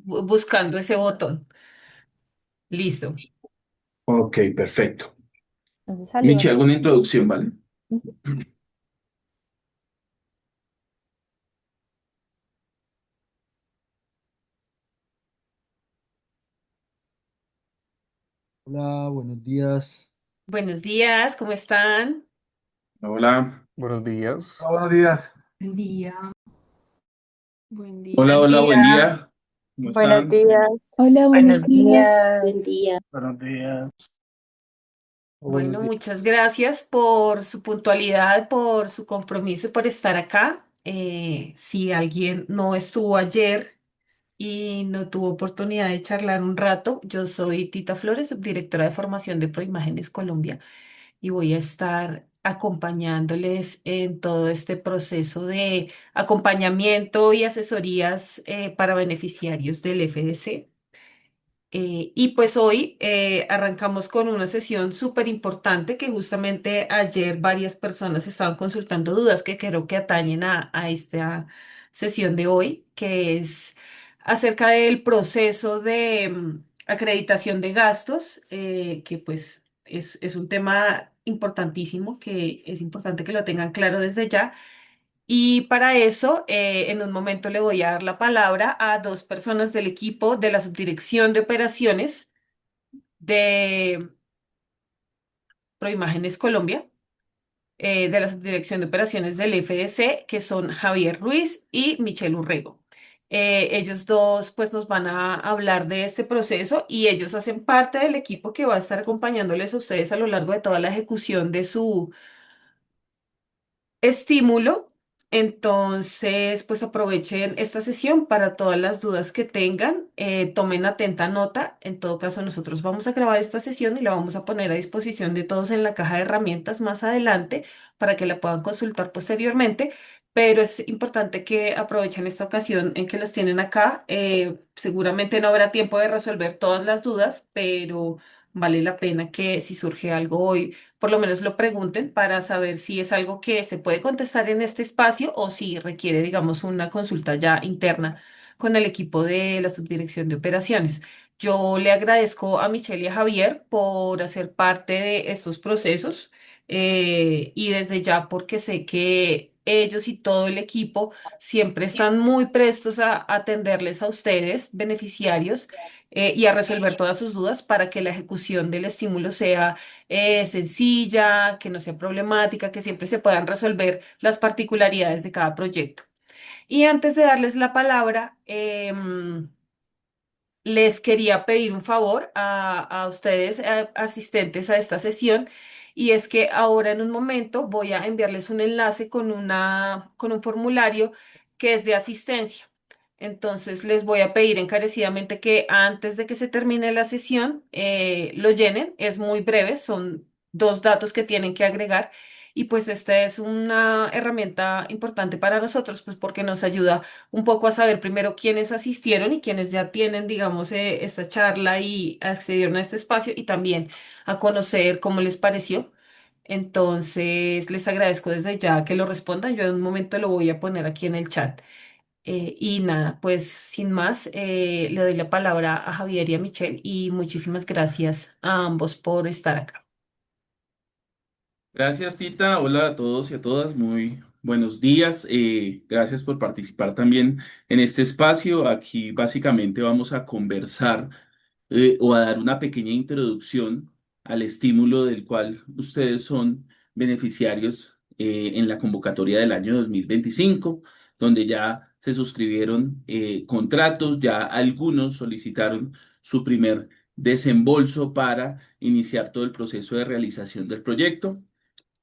buscando ese botón. Listo. Ok, perfecto. Entonces salió. Michi, hago una introducción, ¿vale? Ujú. Hola, buenos días. Buenos días, ¿cómo están? Hola. Buenos días. Hola, buenos días. Buen día, buen día. Hola, Buen hola, buen día, día. ¿Cómo buenos están? días. Hola, buenos Buenos días. días. Buen día. Buenos días. Buenos Bueno, días. muchas gracias por su puntualidad, por su compromiso y por estar acá. Si alguien no estuvo ayer y no tuvo oportunidad de charlar un rato, yo soy Tita Flores, subdirectora de formación de Proimágenes Colombia, y voy a estar acompañándoles en todo este proceso de acompañamiento y asesorías para beneficiarios del FDC. Y pues hoy arrancamos con una sesión súper importante que justamente ayer varias personas estaban consultando dudas que creo que atañen a esta sesión de hoy, que es acerca del proceso de acreditación de gastos, que pues es un tema importantísimo, que es importante que lo tengan claro desde ya. Y para eso, en un momento le voy a dar la palabra a dos personas del equipo de la Subdirección de Operaciones de Proimágenes Colombia, de la Subdirección de Operaciones del FDC, que son Javier Ruiz y Michelle Urrego. Ellos dos pues nos van a hablar de este proceso y ellos hacen parte del equipo que va a estar acompañándoles a ustedes a lo largo de toda la ejecución de su estímulo. Entonces, pues aprovechen esta sesión para todas las dudas que tengan, tomen atenta nota. En todo caso, nosotros vamos a grabar esta sesión y la vamos a poner a disposición de todos en la caja de herramientas más adelante para que la puedan consultar posteriormente. Pero es importante que aprovechen esta ocasión en que los tienen acá. Seguramente no habrá tiempo de resolver todas las dudas, pero vale la pena que si surge algo hoy por lo menos lo pregunten para saber si es algo que se puede contestar en este espacio o si requiere, digamos, una consulta ya interna con el equipo de la Subdirección de Operaciones. Yo le agradezco a Michelle y a Javier por hacer parte de estos procesos y desde ya porque sé que ellos y todo el equipo siempre están muy prestos a atenderles a ustedes, beneficiarios, y a resolver todas sus dudas para que la ejecución del estímulo sea sencilla, que no sea problemática, que siempre se puedan resolver las particularidades de cada proyecto. Y antes de darles la palabra, les quería pedir un favor a ustedes, asistentes a esta sesión, y es que ahora en un momento voy a enviarles un enlace con un formulario que es de asistencia. Entonces les voy a pedir encarecidamente que antes de que se termine la sesión lo llenen. Es muy breve, son dos datos que tienen que agregar. Y pues esta es una herramienta importante para nosotros, pues porque nos ayuda un poco a saber primero quiénes asistieron y quiénes ya tienen, digamos, esta charla y accedieron a este espacio y también a conocer cómo les pareció. Entonces, les agradezco desde ya que lo respondan. Yo en un momento lo voy a poner aquí en el chat. Y nada, pues sin más, le doy la palabra a Javier y a Michelle y muchísimas gracias a ambos por estar acá. Gracias, Tita. Hola a todos y a todas. Muy buenos días. Gracias por participar también en este espacio. Aquí básicamente vamos a conversar o a dar una pequeña introducción al estímulo del cual ustedes son beneficiarios en la convocatoria del año 2025, donde ya se suscribieron contratos, ya algunos solicitaron su primer desembolso para iniciar todo el proceso de realización del proyecto.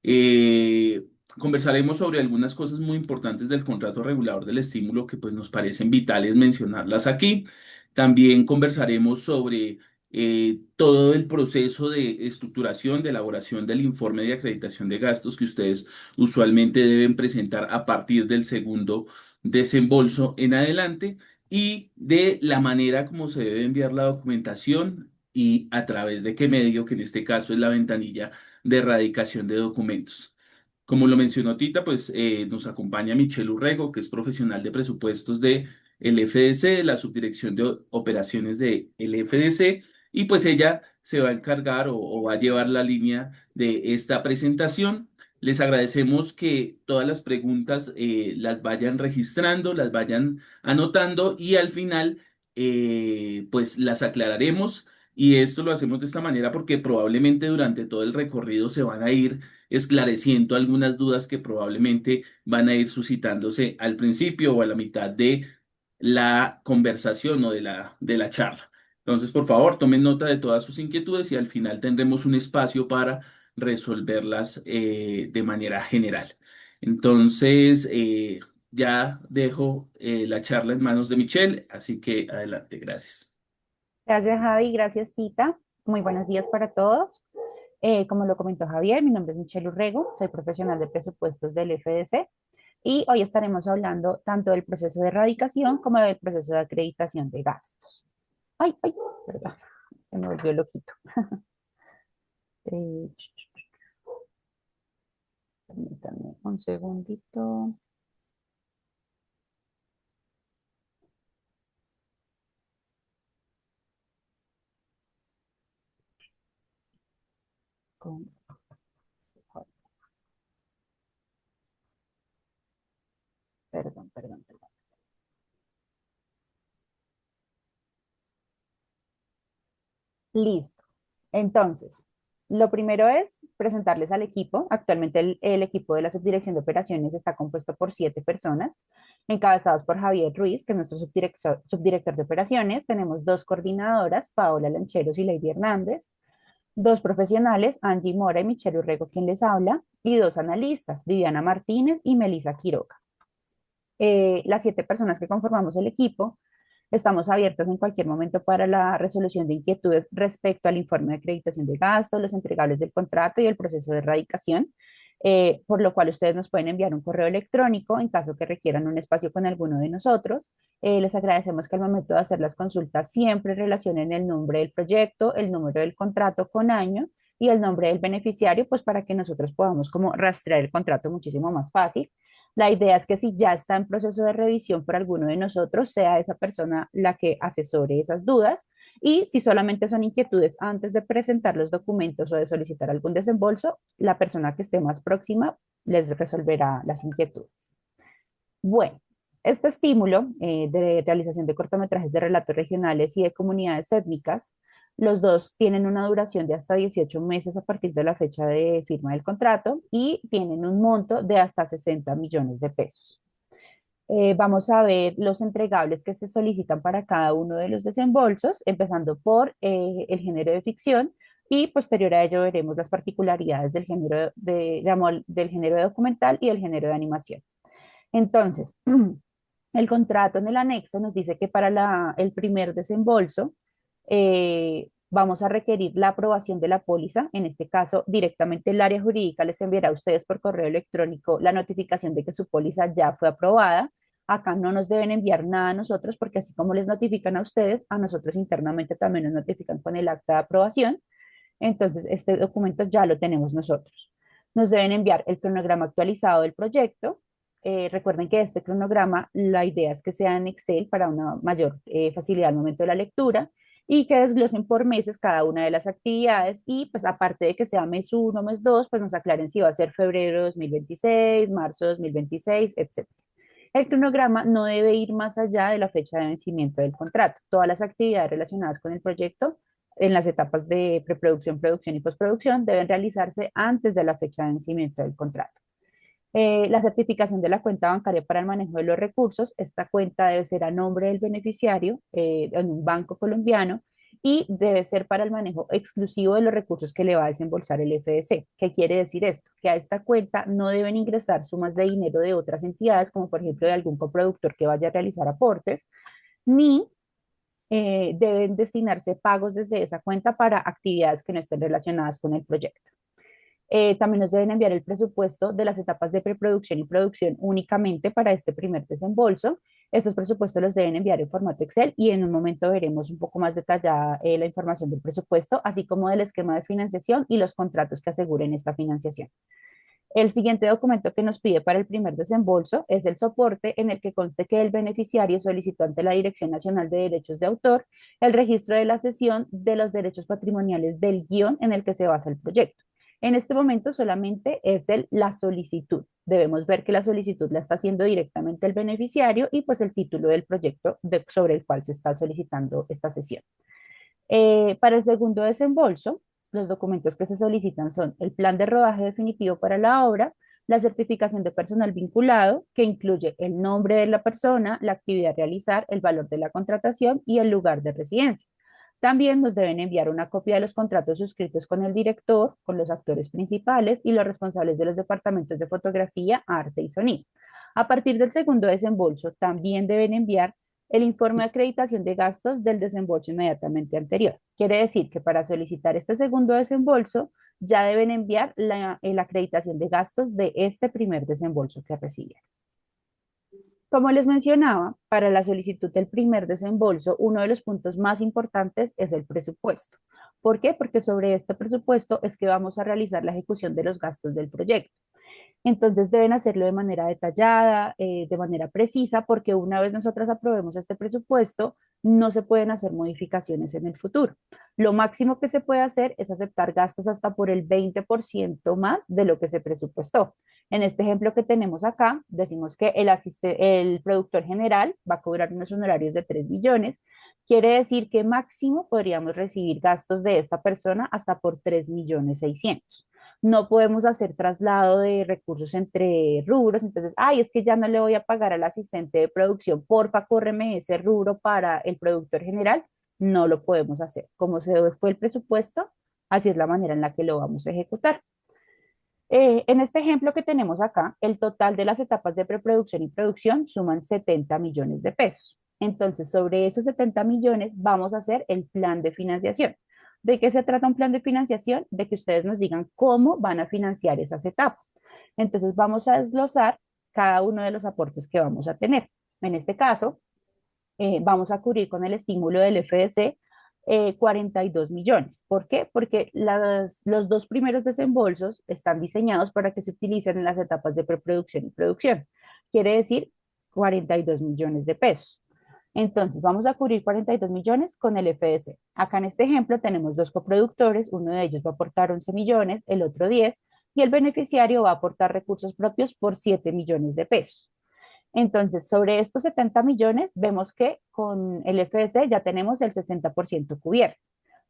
Eh, Conversaremos sobre algunas cosas muy importantes del contrato regulador del estímulo que pues nos parecen vitales mencionarlas aquí. También conversaremos sobre todo el proceso de estructuración, de elaboración del informe de acreditación de gastos que ustedes usualmente deben presentar a partir del segundo desembolso en adelante y de la manera como se debe enviar la documentación y a través de qué medio, que en este caso es la ventanilla de erradicación de documentos. Como lo mencionó Tita, pues nos acompaña Michelle Urrego, que es profesional de presupuestos de el FDC, la subdirección de operaciones de el FDC, y pues ella se va a encargar o va a llevar la línea de esta presentación. Les agradecemos que todas las preguntas las vayan registrando, las vayan anotando y al final pues las aclararemos. Y esto lo hacemos de esta manera porque probablemente durante todo el recorrido se van a ir esclareciendo algunas dudas que probablemente van a ir suscitándose al principio o a la mitad de la conversación o de la charla. Entonces, por favor, tomen nota de todas sus inquietudes y al final tendremos un espacio para resolverlas de manera general. Entonces, ya dejo la charla en manos de Michelle, así que adelante, gracias. Gracias, Javi. Gracias, Tita. Muy buenos días para todos. Como lo comentó Javier, mi nombre es Michelle Urrego, soy profesional de presupuestos del FDC y hoy estaremos hablando tanto del proceso de erradicación como del proceso de acreditación de gastos. Ay, ay, perdón, se me volvió loquito. Eh, Permítanme un segundito. Con- Perdón, perdón, perdón. Listo. Entonces, lo primero es presentarles al equipo. Actualmente el equipo de la subdirección de operaciones está compuesto por 7 personas, encabezados por Javier Ruiz, que es nuestro subdirector de operaciones. Tenemos 2 coordinadoras, Paola Lancheros y Lady Hernández, 2 profesionales, Angie Mora y Michelle Urrego, quien les habla, y 2 analistas, Viviana Martínez y Melissa Quiroga. Las 7 personas que conformamos el equipo estamos abiertos en cualquier momento para la resolución de inquietudes respecto al informe de acreditación de gastos, los entregables del contrato y el proceso de erradicación, por lo cual ustedes nos pueden enviar un correo electrónico en caso que requieran un espacio con alguno de nosotros. Les agradecemos que al momento de hacer las consultas siempre relacionen el nombre del proyecto, el número del contrato con año y el nombre del beneficiario, pues para que nosotros podamos como rastrear el contrato muchísimo más fácil. La idea es que si ya está en proceso de revisión por alguno de nosotros, sea esa persona la que asesore esas dudas. Y si solamente son inquietudes antes de presentar los documentos o de solicitar algún desembolso, la persona que esté más próxima les resolverá las inquietudes. Bueno, este estímulo de realización de cortometrajes de relatos regionales y de comunidades étnicas, los dos tienen una duración de hasta 18 meses a partir de la fecha de firma del contrato y tienen un monto de hasta 60 millones de pesos. Vamos a ver los entregables que se solicitan para cada uno de los desembolsos, empezando por el género de ficción y posterior a ello veremos las particularidades del género del género de documental y el género de animación. Entonces, el contrato en el anexo nos dice que para el primer desembolso vamos a requerir la aprobación de la póliza. En este caso, directamente el área jurídica les enviará a ustedes por correo electrónico la notificación de que su póliza ya fue aprobada. Acá no nos deben enviar nada a nosotros porque así como les notifican a ustedes, a nosotros internamente también nos notifican con el acta de aprobación. Entonces, este documento ya lo tenemos nosotros. Nos deben enviar el cronograma actualizado del proyecto. Recuerden que este cronograma, la idea es que sea en Excel para una mayor facilidad al momento de la lectura y que desglosen por meses cada una de las actividades y pues aparte de que sea mes uno, mes 2, pues nos aclaren si va a ser febrero 2026, marzo 2026, etc. El cronograma no debe ir más allá de la fecha de vencimiento del contrato. Todas las actividades relacionadas con el proyecto en las etapas de preproducción, producción y postproducción deben realizarse antes de la fecha de vencimiento del contrato. La certificación de la cuenta bancaria para el manejo de los recursos. Esta cuenta debe ser a nombre del beneficiario en un banco colombiano y debe ser para el manejo exclusivo de los recursos que le va a desembolsar el FDC. ¿Qué quiere decir esto? Que a esta cuenta no deben ingresar sumas de dinero de otras entidades, como por ejemplo de algún coproductor que vaya a realizar aportes, ni deben destinarse pagos desde esa cuenta para actividades que no estén relacionadas con el proyecto. También nos deben enviar el presupuesto de las etapas de preproducción y producción únicamente para este primer desembolso. Estos presupuestos los deben enviar en formato Excel y en un momento veremos un poco más detallada la información del presupuesto, así como del esquema de financiación y los contratos que aseguren esta financiación. El siguiente documento que nos pide para el primer desembolso es el soporte en el que conste que el beneficiario solicitó ante la Dirección Nacional de Derechos de Autor el registro de la cesión de los derechos patrimoniales del guión en el que se basa el proyecto. En este momento solamente es la solicitud. Debemos ver que la solicitud la está haciendo directamente el beneficiario y pues el título del proyecto sobre el cual se está solicitando esta cesión. Para el segundo desembolso, los documentos que se solicitan son el plan de rodaje definitivo para la obra, la certificación de personal vinculado, que incluye el nombre de la persona, la actividad a realizar, el valor de la contratación y el lugar de residencia. También nos deben enviar una copia de los contratos suscritos con el director, con los actores principales y los responsables de los departamentos de fotografía, arte y sonido. A partir del segundo desembolso, también deben enviar el informe de acreditación de gastos del desembolso inmediatamente anterior. Quiere decir que para solicitar este segundo desembolso, ya deben enviar la acreditación de gastos de este primer desembolso que recibieron. Como les mencionaba, para la solicitud del primer desembolso, uno de los puntos más importantes es el presupuesto. ¿Por qué? Porque sobre este presupuesto es que vamos a realizar la ejecución de los gastos del proyecto. Entonces deben hacerlo de manera detallada, de manera precisa, porque una vez nosotros aprobemos este presupuesto, no se pueden hacer modificaciones en el futuro. Lo máximo que se puede hacer es aceptar gastos hasta por el 20% más de lo que se presupuestó. En este ejemplo que tenemos acá, decimos que el productor general va a cobrar unos honorarios de 3 millones. Quiere decir que máximo podríamos recibir gastos de esta persona hasta por 3.600.000. No podemos hacer traslado de recursos entre rubros, entonces, ay, es que ya no le voy a pagar al asistente de producción, porfa, córreme ese rubro para el productor general, no lo podemos hacer. Como se fue el presupuesto, así es la manera en la que lo vamos a ejecutar. En este ejemplo que tenemos acá, el total de las etapas de preproducción y producción suman 70 millones de pesos. Entonces, sobre esos 70 millones vamos a hacer el plan de financiación. ¿De qué se trata un plan de financiación? De que ustedes nos digan cómo van a financiar esas etapas. Entonces, vamos a desglosar cada uno de los aportes que vamos a tener. En este caso, vamos a cubrir con el estímulo del FDC 42 millones. ¿Por qué? Porque los dos primeros desembolsos están diseñados para que se utilicen en las etapas de preproducción y producción. Quiere decir 42 millones de pesos. Entonces, vamos a cubrir 42 millones con el FDC. Acá en este ejemplo tenemos dos coproductores, uno de ellos va a aportar 11 millones, el otro 10, y el beneficiario va a aportar recursos propios por 7 millones de pesos. Entonces, sobre estos 70 millones, vemos que con el FDC ya tenemos el 60% cubierto.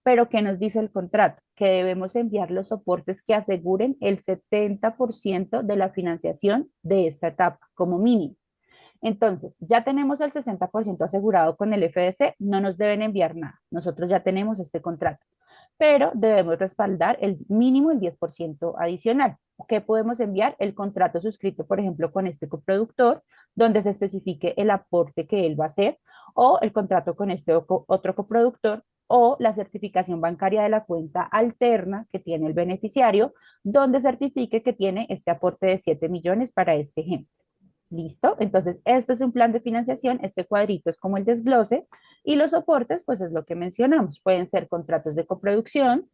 Pero, ¿qué nos dice el contrato? Que debemos enviar los soportes que aseguren el 70% de la financiación de esta etapa, como mínimo. Entonces, ya tenemos el 60% asegurado con el FDC, no nos deben enviar nada. Nosotros ya tenemos este contrato, pero debemos respaldar el mínimo el 10% adicional. ¿Qué podemos enviar? El contrato suscrito, por ejemplo, con este coproductor, donde se especifique el aporte que él va a hacer, o el contrato con este otro coproductor, o la certificación bancaria de la cuenta alterna que tiene el beneficiario, donde certifique que tiene este aporte de 7 millones para este ejemplo. ¿Listo? Entonces, este es un plan de financiación, este cuadrito es como el desglose y los soportes, pues es lo que mencionamos. Pueden ser contratos de coproducción,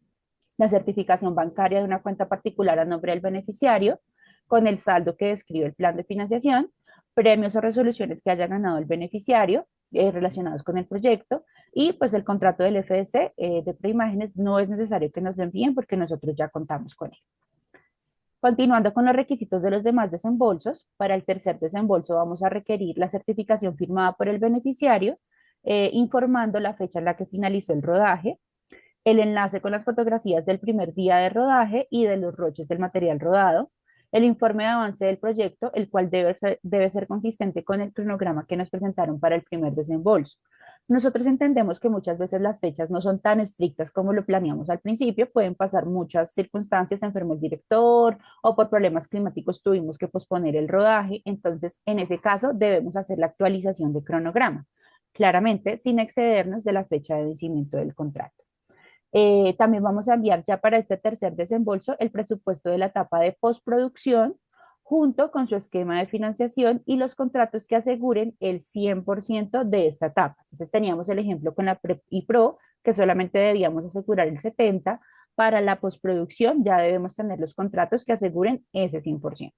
la certificación bancaria de una cuenta particular a nombre del beneficiario, con el saldo que describe el plan de financiación, premios o resoluciones que haya ganado el beneficiario relacionados con el proyecto y pues el contrato del FDC de Preimágenes no es necesario que nos lo envíen porque nosotros ya contamos con él. Continuando con los requisitos de los demás desembolsos, para el tercer desembolso vamos a requerir la certificación firmada por el beneficiario, informando la fecha en la que finalizó el rodaje, el enlace con las fotografías del primer día de rodaje y de los roches del material rodado, el informe de avance del proyecto, el cual debe ser consistente con el cronograma que nos presentaron para el primer desembolso. Nosotros entendemos que muchas veces las fechas no son tan estrictas como lo planeamos al principio, pueden pasar muchas circunstancias, se enfermó el director o por problemas climáticos tuvimos que posponer el rodaje, entonces en ese caso debemos hacer la actualización de cronograma, claramente sin excedernos de la fecha de vencimiento del contrato. También vamos a enviar ya para este tercer desembolso el presupuesto de la etapa de postproducción junto con su esquema de financiación y los contratos que aseguren el 100% de esta etapa. Entonces teníamos el ejemplo con la PREP y PRO, que solamente debíamos asegurar el 70%, para la postproducción ya debemos tener los contratos que aseguren ese 100%.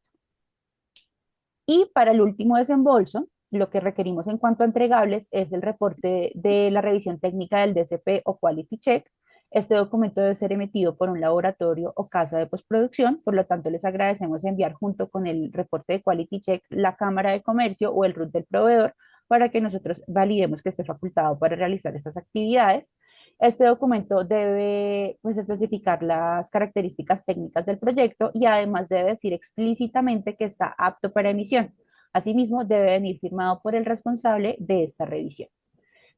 Y para el último desembolso, lo que requerimos en cuanto a entregables es el reporte de la revisión técnica del DCP o Quality Check. Este documento debe ser emitido por un laboratorio o casa de postproducción, por lo tanto les agradecemos enviar junto con el reporte de Quality Check la Cámara de Comercio o el RUT del proveedor para que nosotros validemos que esté facultado para realizar estas actividades. Este documento debe, pues, especificar las características técnicas del proyecto y además debe decir explícitamente que está apto para emisión. Asimismo, debe venir firmado por el responsable de esta revisión.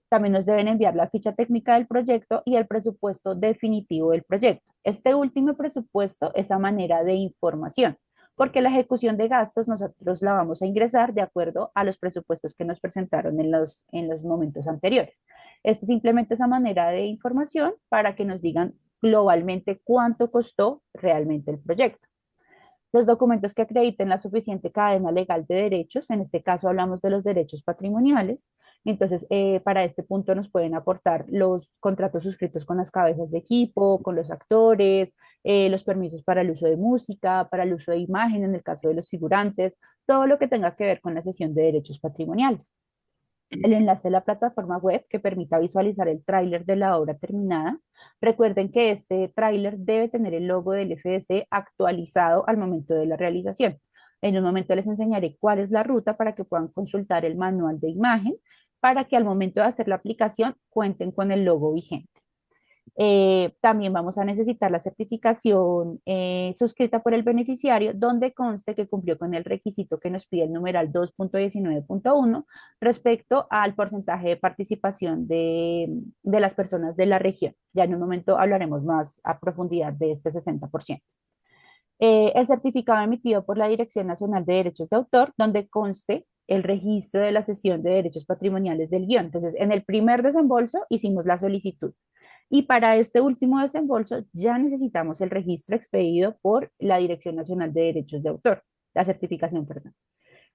También nos deben enviar la ficha técnica del proyecto y el presupuesto definitivo del proyecto. Este último presupuesto es a manera de información, porque la ejecución de gastos nosotros la vamos a ingresar de acuerdo a los presupuestos que nos presentaron en los momentos anteriores. Este simplemente es a manera de información para que nos digan globalmente cuánto costó realmente el proyecto. Los documentos que acrediten la suficiente cadena legal de derechos, en este caso hablamos de los derechos patrimoniales. Entonces, para este punto nos pueden aportar los contratos suscritos con las cabezas de equipo, con los actores, los permisos para el uso de música, para el uso de imagen en el caso de los figurantes, todo lo que tenga que ver con la cesión de derechos patrimoniales. El enlace a la plataforma web que permita visualizar el tráiler de la obra terminada. Recuerden que este tráiler debe tener el logo del FDC actualizado al momento de la realización. En un momento les enseñaré cuál es la ruta para que puedan consultar el manual de imagen, para que al momento de hacer la aplicación cuenten con el logo vigente. También vamos a necesitar la certificación suscrita por el beneficiario, donde conste que cumplió con el requisito que nos pide el numeral 2.19.1 respecto al porcentaje de participación de las personas de la región. Ya en un momento hablaremos más a profundidad de este 60%. El certificado emitido por la Dirección Nacional de Derechos de Autor, donde conste el registro de la cesión de derechos patrimoniales del guión. Entonces, en el primer desembolso hicimos la solicitud. Y para este último desembolso ya necesitamos el registro expedido por la Dirección Nacional de Derechos de Autor, la certificación, perdón.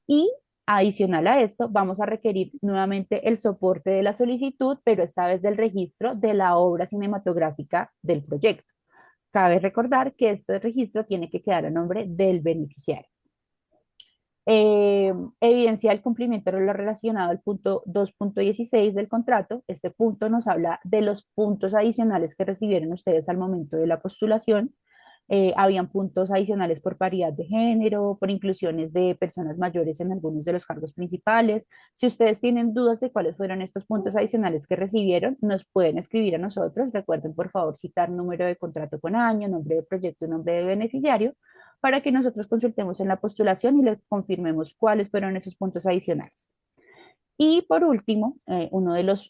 Y adicional a esto, vamos a requerir nuevamente el soporte de la solicitud, pero esta vez del registro de la obra cinematográfica del proyecto. Cabe recordar que este registro tiene que quedar a nombre del beneficiario. Evidencia el cumplimiento de lo relacionado al punto 2.16 del contrato. Este punto nos habla de los puntos adicionales que recibieron ustedes al momento de la postulación. Habían puntos adicionales por paridad de género, por inclusiones de personas mayores en algunos de los cargos principales. Si ustedes tienen dudas de cuáles fueron estos puntos adicionales que recibieron, nos pueden escribir a nosotros. Recuerden, por favor, citar número de contrato con año, nombre de proyecto y nombre de beneficiario, para que nosotros consultemos en la postulación y les confirmemos cuáles fueron esos puntos adicionales. Y por último, uno de los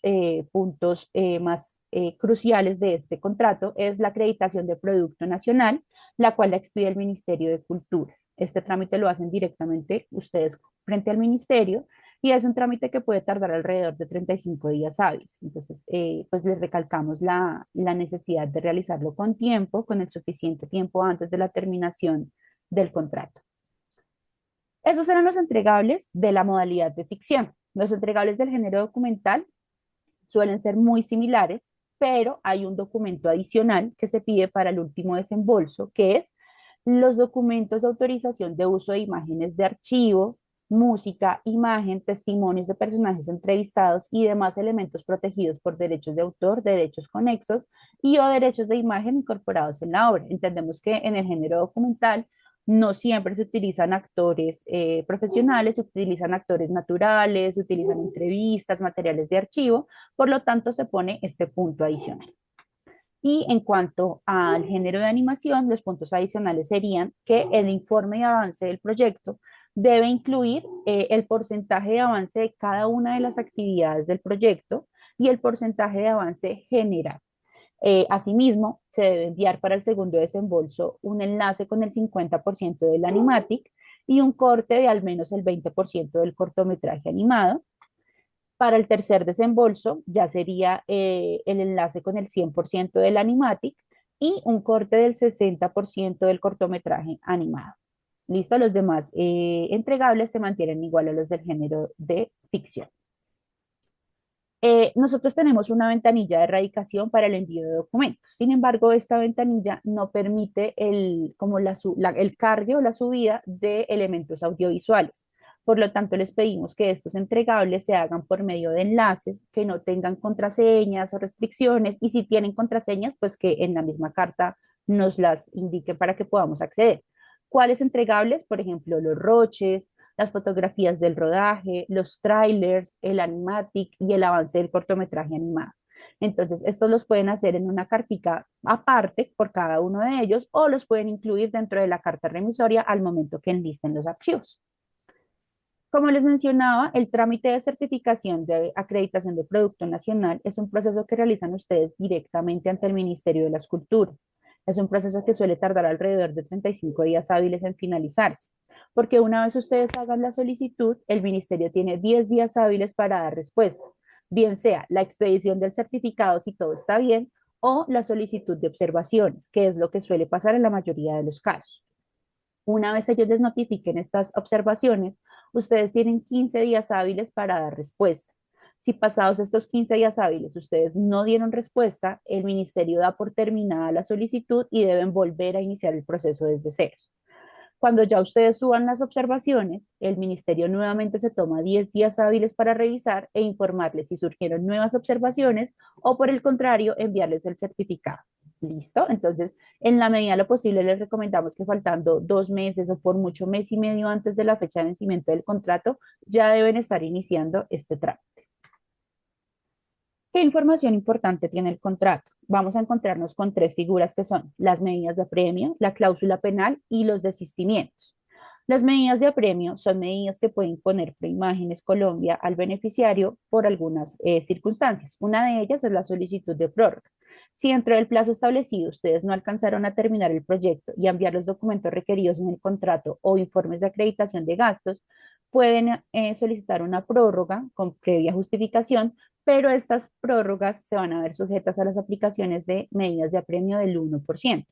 puntos más cruciales de este contrato es la acreditación de producto nacional, la cual la expide el Ministerio de Culturas. Este trámite lo hacen directamente ustedes frente al ministerio y es un trámite que puede tardar alrededor de 35 días hábiles. Entonces, pues les recalcamos la necesidad de realizarlo con tiempo, con el suficiente tiempo antes de la terminación del contrato. Esos eran los entregables de la modalidad de ficción. Los entregables del género documental suelen ser muy similares, pero hay un documento adicional que se pide para el último desembolso, que es los documentos de autorización de uso de imágenes de archivo, música, imagen, testimonios de personajes entrevistados y demás elementos protegidos por derechos de autor, derechos conexos y o derechos de imagen incorporados en la obra. Entendemos que en el género documental no siempre se utilizan actores profesionales, se utilizan actores naturales, se utilizan entrevistas, materiales de archivo, por lo tanto se pone este punto adicional. Y en cuanto al género de animación, los puntos adicionales serían que el informe de avance del proyecto debe incluir el porcentaje de avance de cada una de las actividades del proyecto y el porcentaje de avance general. Asimismo, se debe enviar para el segundo desembolso un enlace con el 50% del animatic y un corte de al menos el 20% del cortometraje animado. Para el tercer desembolso ya sería el enlace con el 100% del animatic y un corte del 60% del cortometraje animado. Listo, los demás entregables se mantienen igual a los del género de ficción. Nosotros tenemos una ventanilla de erradicación para el envío de documentos. Sin embargo, esta ventanilla no permite como el cargue o la subida de elementos audiovisuales. Por lo tanto, les pedimos que estos entregables se hagan por medio de enlaces que no tengan contraseñas o restricciones, y si tienen contraseñas, pues que en la misma carta nos las indique para que podamos acceder. ¿Cuáles entregables? Por ejemplo, los roches, las fotografías del rodaje, los trailers, el animatic y el avance del cortometraje animado. Entonces, estos los pueden hacer en una cartica aparte por cada uno de ellos, o los pueden incluir dentro de la carta remisoria al momento que enlisten los archivos. Como les mencionaba, el trámite de certificación de acreditación de Producto Nacional es un proceso que realizan ustedes directamente ante el Ministerio de las Culturas. Es un proceso que suele tardar alrededor de 35 días hábiles en finalizarse, porque una vez ustedes hagan la solicitud, el ministerio tiene 10 días hábiles para dar respuesta, bien sea la expedición del certificado si todo está bien, o la solicitud de observaciones, que es lo que suele pasar en la mayoría de los casos. Una vez ellos les notifiquen estas observaciones, ustedes tienen 15 días hábiles para dar respuesta. Si pasados estos 15 días hábiles ustedes no dieron respuesta, el ministerio da por terminada la solicitud y deben volver a iniciar el proceso desde cero. Cuando ya ustedes suban las observaciones, el ministerio nuevamente se toma 10 días hábiles para revisar e informarles si surgieron nuevas observaciones, o por el contrario, enviarles el certificado. ¿Listo? Entonces, en la medida de lo posible, les recomendamos que faltando 2 meses o por mucho mes y medio antes de la fecha de vencimiento del contrato, ya deben estar iniciando este trámite. ¿Qué información importante tiene el contrato? Vamos a encontrarnos con tres figuras que son las medidas de apremio, la cláusula penal y los desistimientos. Las medidas de apremio son medidas que pueden poner Preimágenes Colombia al beneficiario por algunas circunstancias. Una de ellas es la solicitud de prórroga. Si dentro del plazo establecido ustedes no alcanzaron a terminar el proyecto y a enviar los documentos requeridos en el contrato o informes de acreditación de gastos, pueden solicitar una prórroga con previa justificación, pero estas prórrogas se van a ver sujetas a las aplicaciones de medidas de apremio del 1%.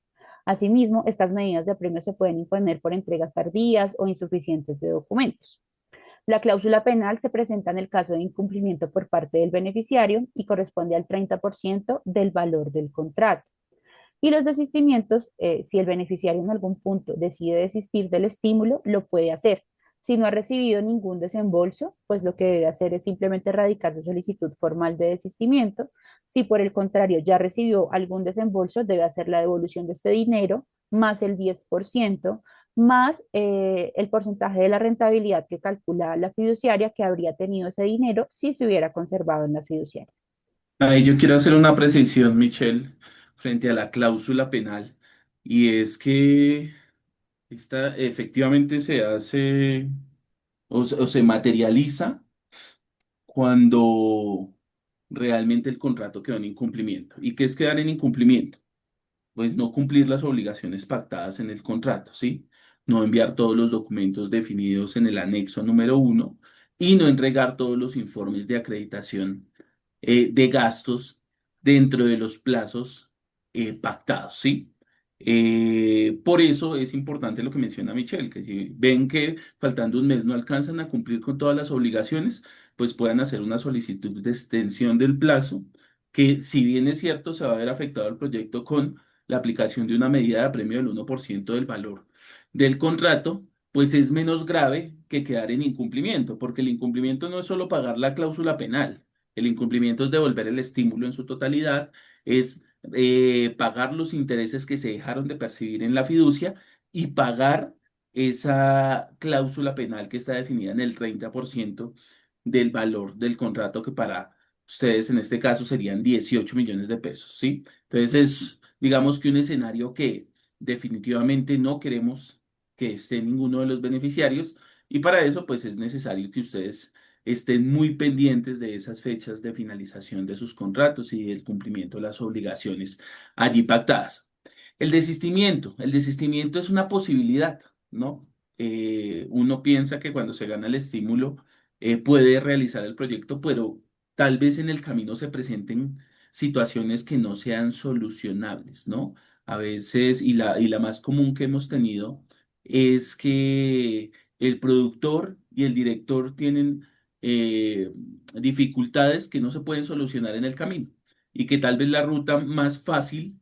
Asimismo, estas medidas de apremio se pueden imponer por entregas tardías o insuficientes de documentos. La cláusula penal se presenta en el caso de incumplimiento por parte del beneficiario y corresponde al 30% del valor del contrato. Y los desistimientos, si el beneficiario en algún punto decide desistir del estímulo, lo puede hacer. Si no ha recibido ningún desembolso, pues lo que debe hacer es simplemente radicar su solicitud formal de desistimiento. Si por el contrario ya recibió algún desembolso, debe hacer la devolución de este dinero más el 10%, más el porcentaje de la rentabilidad que calcula la fiduciaria que habría tenido ese dinero si se hubiera conservado en la fiduciaria. Ahí yo quiero hacer una precisión, Michelle, frente a la cláusula penal, y es que esta efectivamente se hace o se materializa cuando realmente el contrato quedó en incumplimiento. ¿Y qué es quedar en incumplimiento? Pues no cumplir las obligaciones pactadas en el contrato, ¿sí? No enviar todos los documentos definidos en el anexo número 1 y no entregar todos los informes de acreditación de gastos dentro de los plazos pactados, ¿sí? Por eso es importante lo que menciona Michelle, que si ven que faltando un mes no alcanzan a cumplir con todas las obligaciones, pues puedan hacer una solicitud de extensión del plazo, que si bien es cierto, se va a ver afectado el proyecto con la aplicación de una medida de apremio del 1% del valor del contrato, pues es menos grave que quedar en incumplimiento, porque el incumplimiento no es solo pagar la cláusula penal, el incumplimiento es devolver el estímulo en su totalidad, es pagar los intereses que se dejaron de percibir en la fiducia y pagar esa cláusula penal que está definida en el 30% del valor del contrato, que para ustedes en este caso serían 18 millones de pesos, ¿sí? Entonces es, digamos que un escenario que definitivamente no queremos que esté ninguno de los beneficiarios, y para eso pues es necesario que ustedes estén muy pendientes de esas fechas de finalización de sus contratos y del cumplimiento de las obligaciones allí pactadas. El desistimiento es una posibilidad, ¿no? Uno piensa que cuando se gana el estímulo puede realizar el proyecto, pero tal vez en el camino se presenten situaciones que no sean solucionables, ¿no? A veces, y la más común que hemos tenido es que el productor y el director tienen eh, dificultades que no se pueden solucionar en el camino y que tal vez la ruta más fácil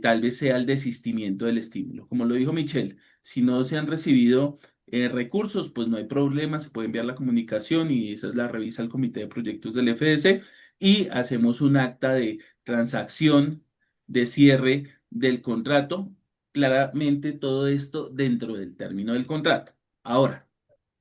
tal vez sea el desistimiento del estímulo. Como lo dijo Michelle, si no se han recibido recursos, pues no hay problema, se puede enviar la comunicación y esa es la revisa al comité de proyectos del FDC y hacemos un acta de transacción de cierre del contrato. Claramente todo esto dentro del término del contrato. Ahora,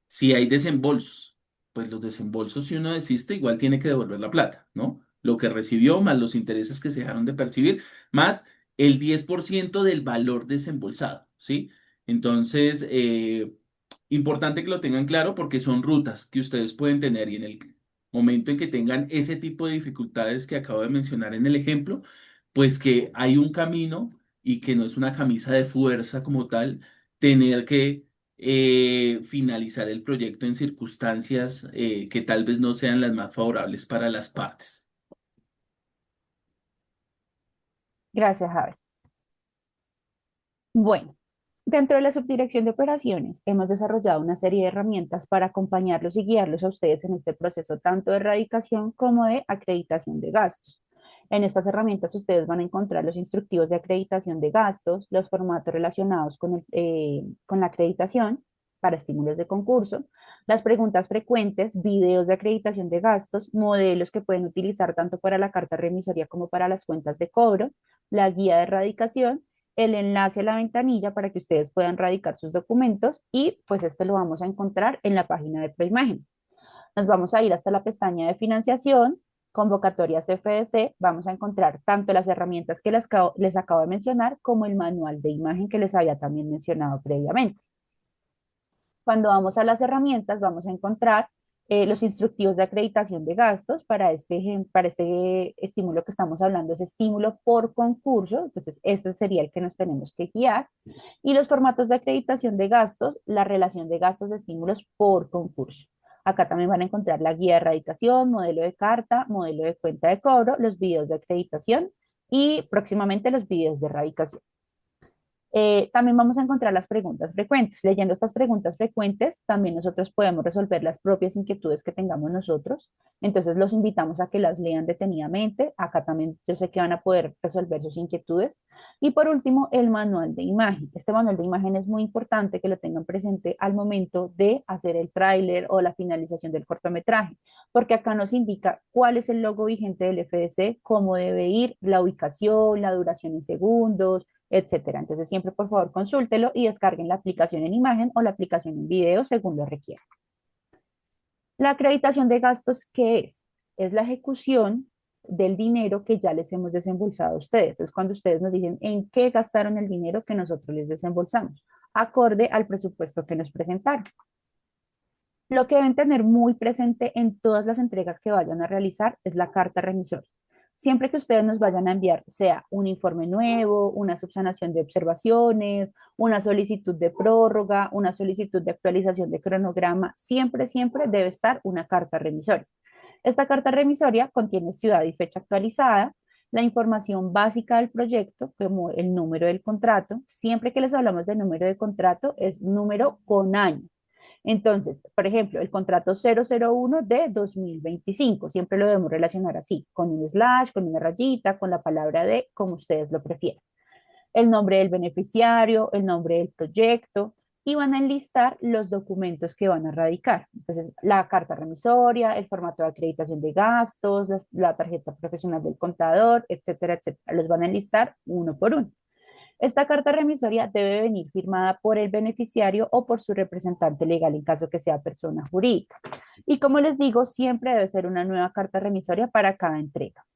si hay desembolsos, pues los desembolsos, si uno desiste, igual tiene que devolver la plata, ¿no? Lo que recibió, más los intereses que se dejaron de percibir, más el 10% del valor desembolsado, ¿sí? Entonces, importante que lo tengan claro porque son rutas que ustedes pueden tener y en el momento en que tengan ese tipo de dificultades que acabo de mencionar en el ejemplo, pues que hay un camino y que no es una camisa de fuerza como tal, tener que finalizar el proyecto en circunstancias que tal vez no sean las más favorables para las partes. Gracias, Javier. Bueno, dentro de la subdirección de operaciones hemos desarrollado una serie de herramientas para acompañarlos y guiarlos a ustedes en este proceso tanto de erradicación como de acreditación de gastos. En estas herramientas ustedes van a encontrar los instructivos de acreditación de gastos, los formatos relacionados con la acreditación para estímulos de concurso, las preguntas frecuentes, videos de acreditación de gastos, modelos que pueden utilizar tanto para la carta remisoria como para las cuentas de cobro, la guía de erradicación, el enlace a la ventanilla para que ustedes puedan radicar sus documentos y pues esto lo vamos a encontrar en la página de Proimagen. Nos vamos a ir hasta la pestaña de financiación, convocatorias FDC, vamos a encontrar tanto las herramientas que les acabo de mencionar como el manual de imagen que les había también mencionado previamente. Cuando vamos a las herramientas, vamos a encontrar los instructivos de acreditación de gastos para este estímulo que estamos hablando, es estímulo por concurso, entonces este sería el que nos tenemos que guiar, y los formatos de acreditación de gastos, la relación de gastos de estímulos por concurso. Acá también van a encontrar la guía de erradicación, modelo de carta, modelo de cuenta de cobro, los videos de acreditación y próximamente los videos de erradicación. También vamos a encontrar las preguntas frecuentes. Leyendo estas preguntas frecuentes, también nosotros podemos resolver las propias inquietudes que tengamos nosotros. Entonces los invitamos a que las lean detenidamente. Acá también yo sé que van a poder resolver sus inquietudes. Y por último, el manual de imagen. Este manual de imagen es muy importante que lo tengan presente al momento de hacer el tráiler o la finalización del cortometraje, porque acá nos indica cuál es el logo vigente del FDC, cómo debe ir, la ubicación, la duración en segundos, etcétera. Entonces, siempre por favor consúltelo y descarguen la aplicación en imagen o la aplicación en video según lo requiera. La acreditación de gastos, ¿qué es? Es la ejecución del dinero que ya les hemos desembolsado a ustedes. Es cuando ustedes nos dicen en qué gastaron el dinero que nosotros les desembolsamos, acorde al presupuesto que nos presentaron. Lo que deben tener muy presente en todas las entregas que vayan a realizar es la carta remisoria. Siempre que ustedes nos vayan a enviar, sea un informe nuevo, una subsanación de observaciones, una solicitud de prórroga, una solicitud de actualización de cronograma, siempre, siempre debe estar una carta remisoria. Esta carta remisoria contiene ciudad y fecha actualizada, la información básica del proyecto, como el número del contrato. Siempre que les hablamos de número de contrato, es número con año. Entonces, por ejemplo, el contrato 001 de 2025, siempre lo debemos relacionar así, con un slash, con una rayita, con la palabra de, como ustedes lo prefieran. El nombre del beneficiario, el nombre del proyecto, y van a enlistar los documentos que van a radicar. Entonces, la carta remisoria, el formato de acreditación de gastos, la tarjeta profesional del contador, etcétera, etcétera. Los van a enlistar uno por uno. Esta carta remisoria debe venir firmada por el beneficiario o por su representante legal en caso que sea persona jurídica. Y como les digo, siempre debe ser una nueva carta remisoria para cada entrega.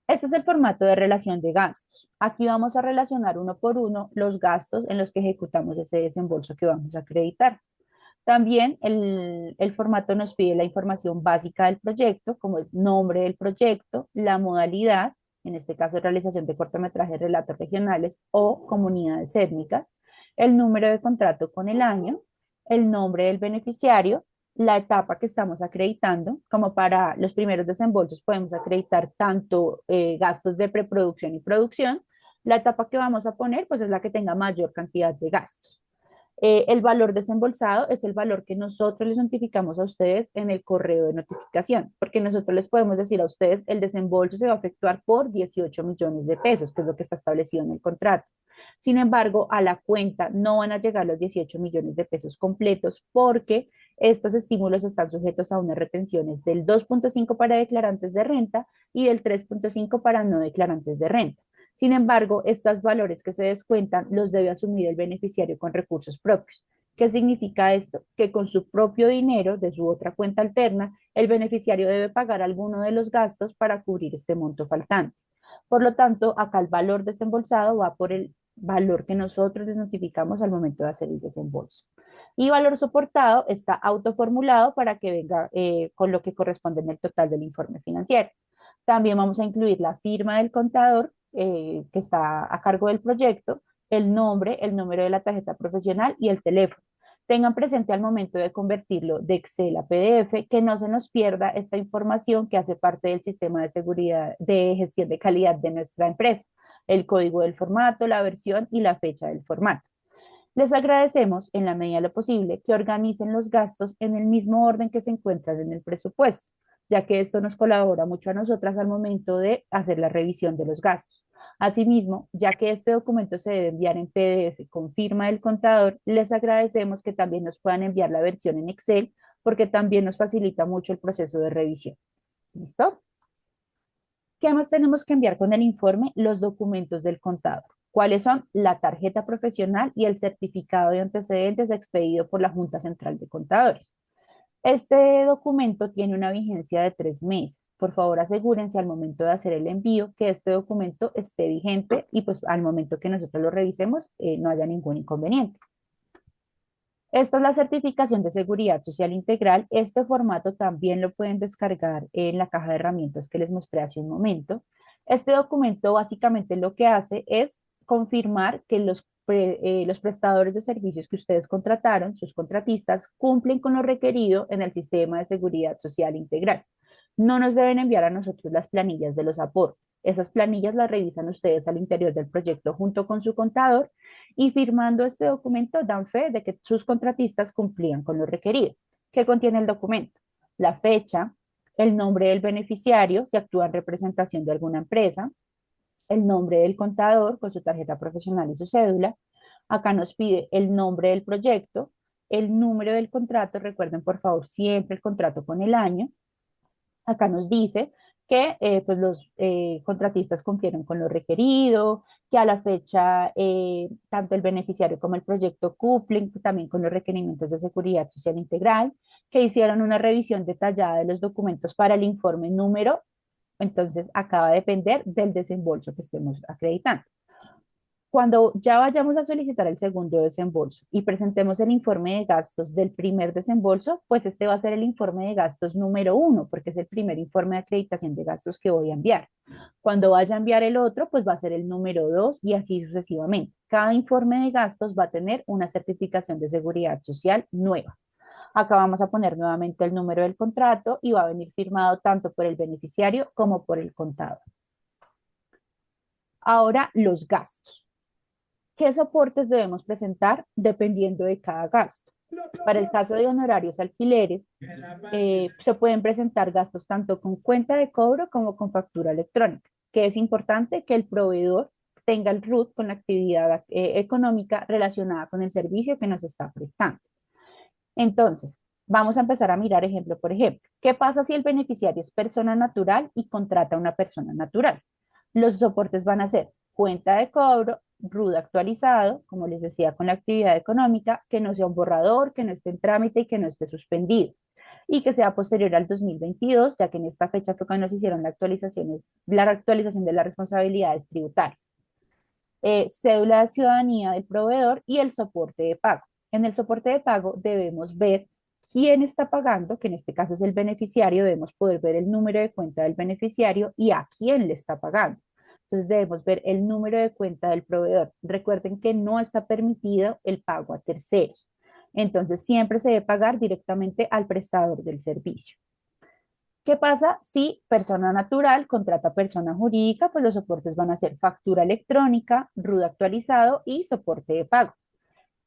Este es el formato de relación de gastos. Aquí vamos a relacionar uno por uno los gastos en los que ejecutamos ese desembolso que vamos a acreditar. También el formato nos pide la información básica del proyecto, como es nombre del proyecto, la modalidad, en este caso realización de cortometrajes, relatos regionales o comunidades étnicas, el número de contrato con el año, el nombre del beneficiario, la etapa que estamos acreditando, como para los primeros desembolsos podemos acreditar tanto gastos de preproducción y producción, la etapa que vamos a poner pues es la que tenga mayor cantidad de gastos. El valor desembolsado es el valor que nosotros les notificamos a ustedes en el correo de notificación, porque nosotros les podemos decir a ustedes el desembolso se va a efectuar por 18 millones de pesos, que es lo que está establecido en el contrato. Sin embargo, a la cuenta no van a llegar los 18 millones de pesos completos porque estos estímulos están sujetos a unas retenciones del 2.5 para declarantes de renta y del 3.5 para no declarantes de renta. Sin embargo, estos valores que se descuentan los debe asumir el beneficiario con recursos propios. ¿Qué significa esto? Que con su propio dinero de su otra cuenta alterna, el beneficiario debe pagar alguno de los gastos para cubrir este monto faltante. Por lo tanto, acá el valor desembolsado va por el valor que nosotros les notificamos al momento de hacer el desembolso. Y valor soportado está autoformulado para que venga con lo que corresponde en el total del informe financiero. También vamos a incluir la firma del contador que está a cargo del proyecto, el nombre, el número de la tarjeta profesional y el teléfono. Tengan presente al momento de convertirlo de Excel a PDF que no se nos pierda esta información que hace parte del sistema de seguridad de gestión de calidad de nuestra empresa, el código del formato, la versión y la fecha del formato. Les agradecemos, en la medida de lo posible, que organicen los gastos en el mismo orden que se encuentran en el presupuesto, ya que esto nos colabora mucho a nosotras al momento de hacer la revisión de los gastos. Asimismo, ya que este documento se debe enviar en PDF con firma del contador, les agradecemos que también nos puedan enviar la versión en Excel, porque también nos facilita mucho el proceso de revisión. ¿Listo? ¿Qué más tenemos que enviar con el informe? Los documentos del contador. ¿Cuáles son? La tarjeta profesional y el certificado de antecedentes expedido por la Junta Central de Contadores. Este documento tiene una vigencia de 3 meses. Por favor, asegúrense al momento de hacer el envío que este documento esté vigente y pues al momento que nosotros lo revisemos no haya ningún inconveniente. Esta es la certificación de seguridad social integral. Este formato también lo pueden descargar en la caja de herramientas que les mostré hace un momento. Este documento básicamente lo que hace es confirmar que los prestadores de servicios que ustedes contrataron, sus contratistas, cumplen con lo requerido en el sistema de seguridad social integral. No nos deben enviar a nosotros las planillas de los aportes. Esas planillas las revisan ustedes al interior del proyecto junto con su contador y firmando este documento dan fe de que sus contratistas cumplían con lo requerido. ¿Qué contiene el documento? La fecha, el nombre del beneficiario, si actúa en representación de alguna empresa, el nombre del contador con su tarjeta profesional y su cédula. Acá nos pide el nombre del proyecto, el número del contrato, recuerden por favor siempre el contrato con el año. Acá nos dice que pues los contratistas cumplieron con lo requerido, que a la fecha tanto el beneficiario como el proyecto cumplen también con los requerimientos de seguridad social integral, que hicieron una revisión detallada de los documentos para el informe número, entonces acá va a depender del desembolso que estemos acreditando. Cuando ya vayamos a solicitar el segundo desembolso y presentemos el informe de gastos del primer desembolso, pues este va a ser el informe de gastos número 1, porque es el primer informe de acreditación de gastos que voy a enviar. Cuando vaya a enviar el otro, pues va a ser el número 2 y así sucesivamente. Cada informe de gastos va a tener una certificación de seguridad social nueva. Acá vamos a poner nuevamente el número del contrato y va a venir firmado tanto por el beneficiario como por el contador. Ahora, los gastos. ¿Qué soportes debemos presentar dependiendo de cada gasto? Para el caso de honorarios alquileres, se pueden presentar gastos tanto con cuenta de cobro como con factura electrónica, que es importante que el proveedor tenga el RUT con la actividad económica relacionada con el servicio que nos está prestando. Entonces, vamos a empezar a mirar ejemplo por ejemplo. ¿Qué pasa si el beneficiario es persona natural y contrata a una persona natural? Los soportes van a ser cuenta de cobro, RUT actualizado, como les decía, con la actividad económica, que no sea un borrador, que no esté en trámite y que no esté suspendido, y que sea posterior al 2022, ya que en esta fecha fue cuando nos hicieron la actualización de las responsabilidades tributarias. Cédula de ciudadanía del proveedor y el soporte de pago. En el soporte de pago debemos ver quién está pagando, que en este caso es el beneficiario, debemos poder ver el número de cuenta del beneficiario y a quién le está pagando. Entonces debemos ver el número de cuenta del proveedor. Recuerden que no está permitido el pago a terceros. Entonces siempre se debe pagar directamente al prestador del servicio. ¿Qué pasa si persona natural contrata persona jurídica? Pues los soportes van a ser factura electrónica, RUT actualizado y soporte de pago.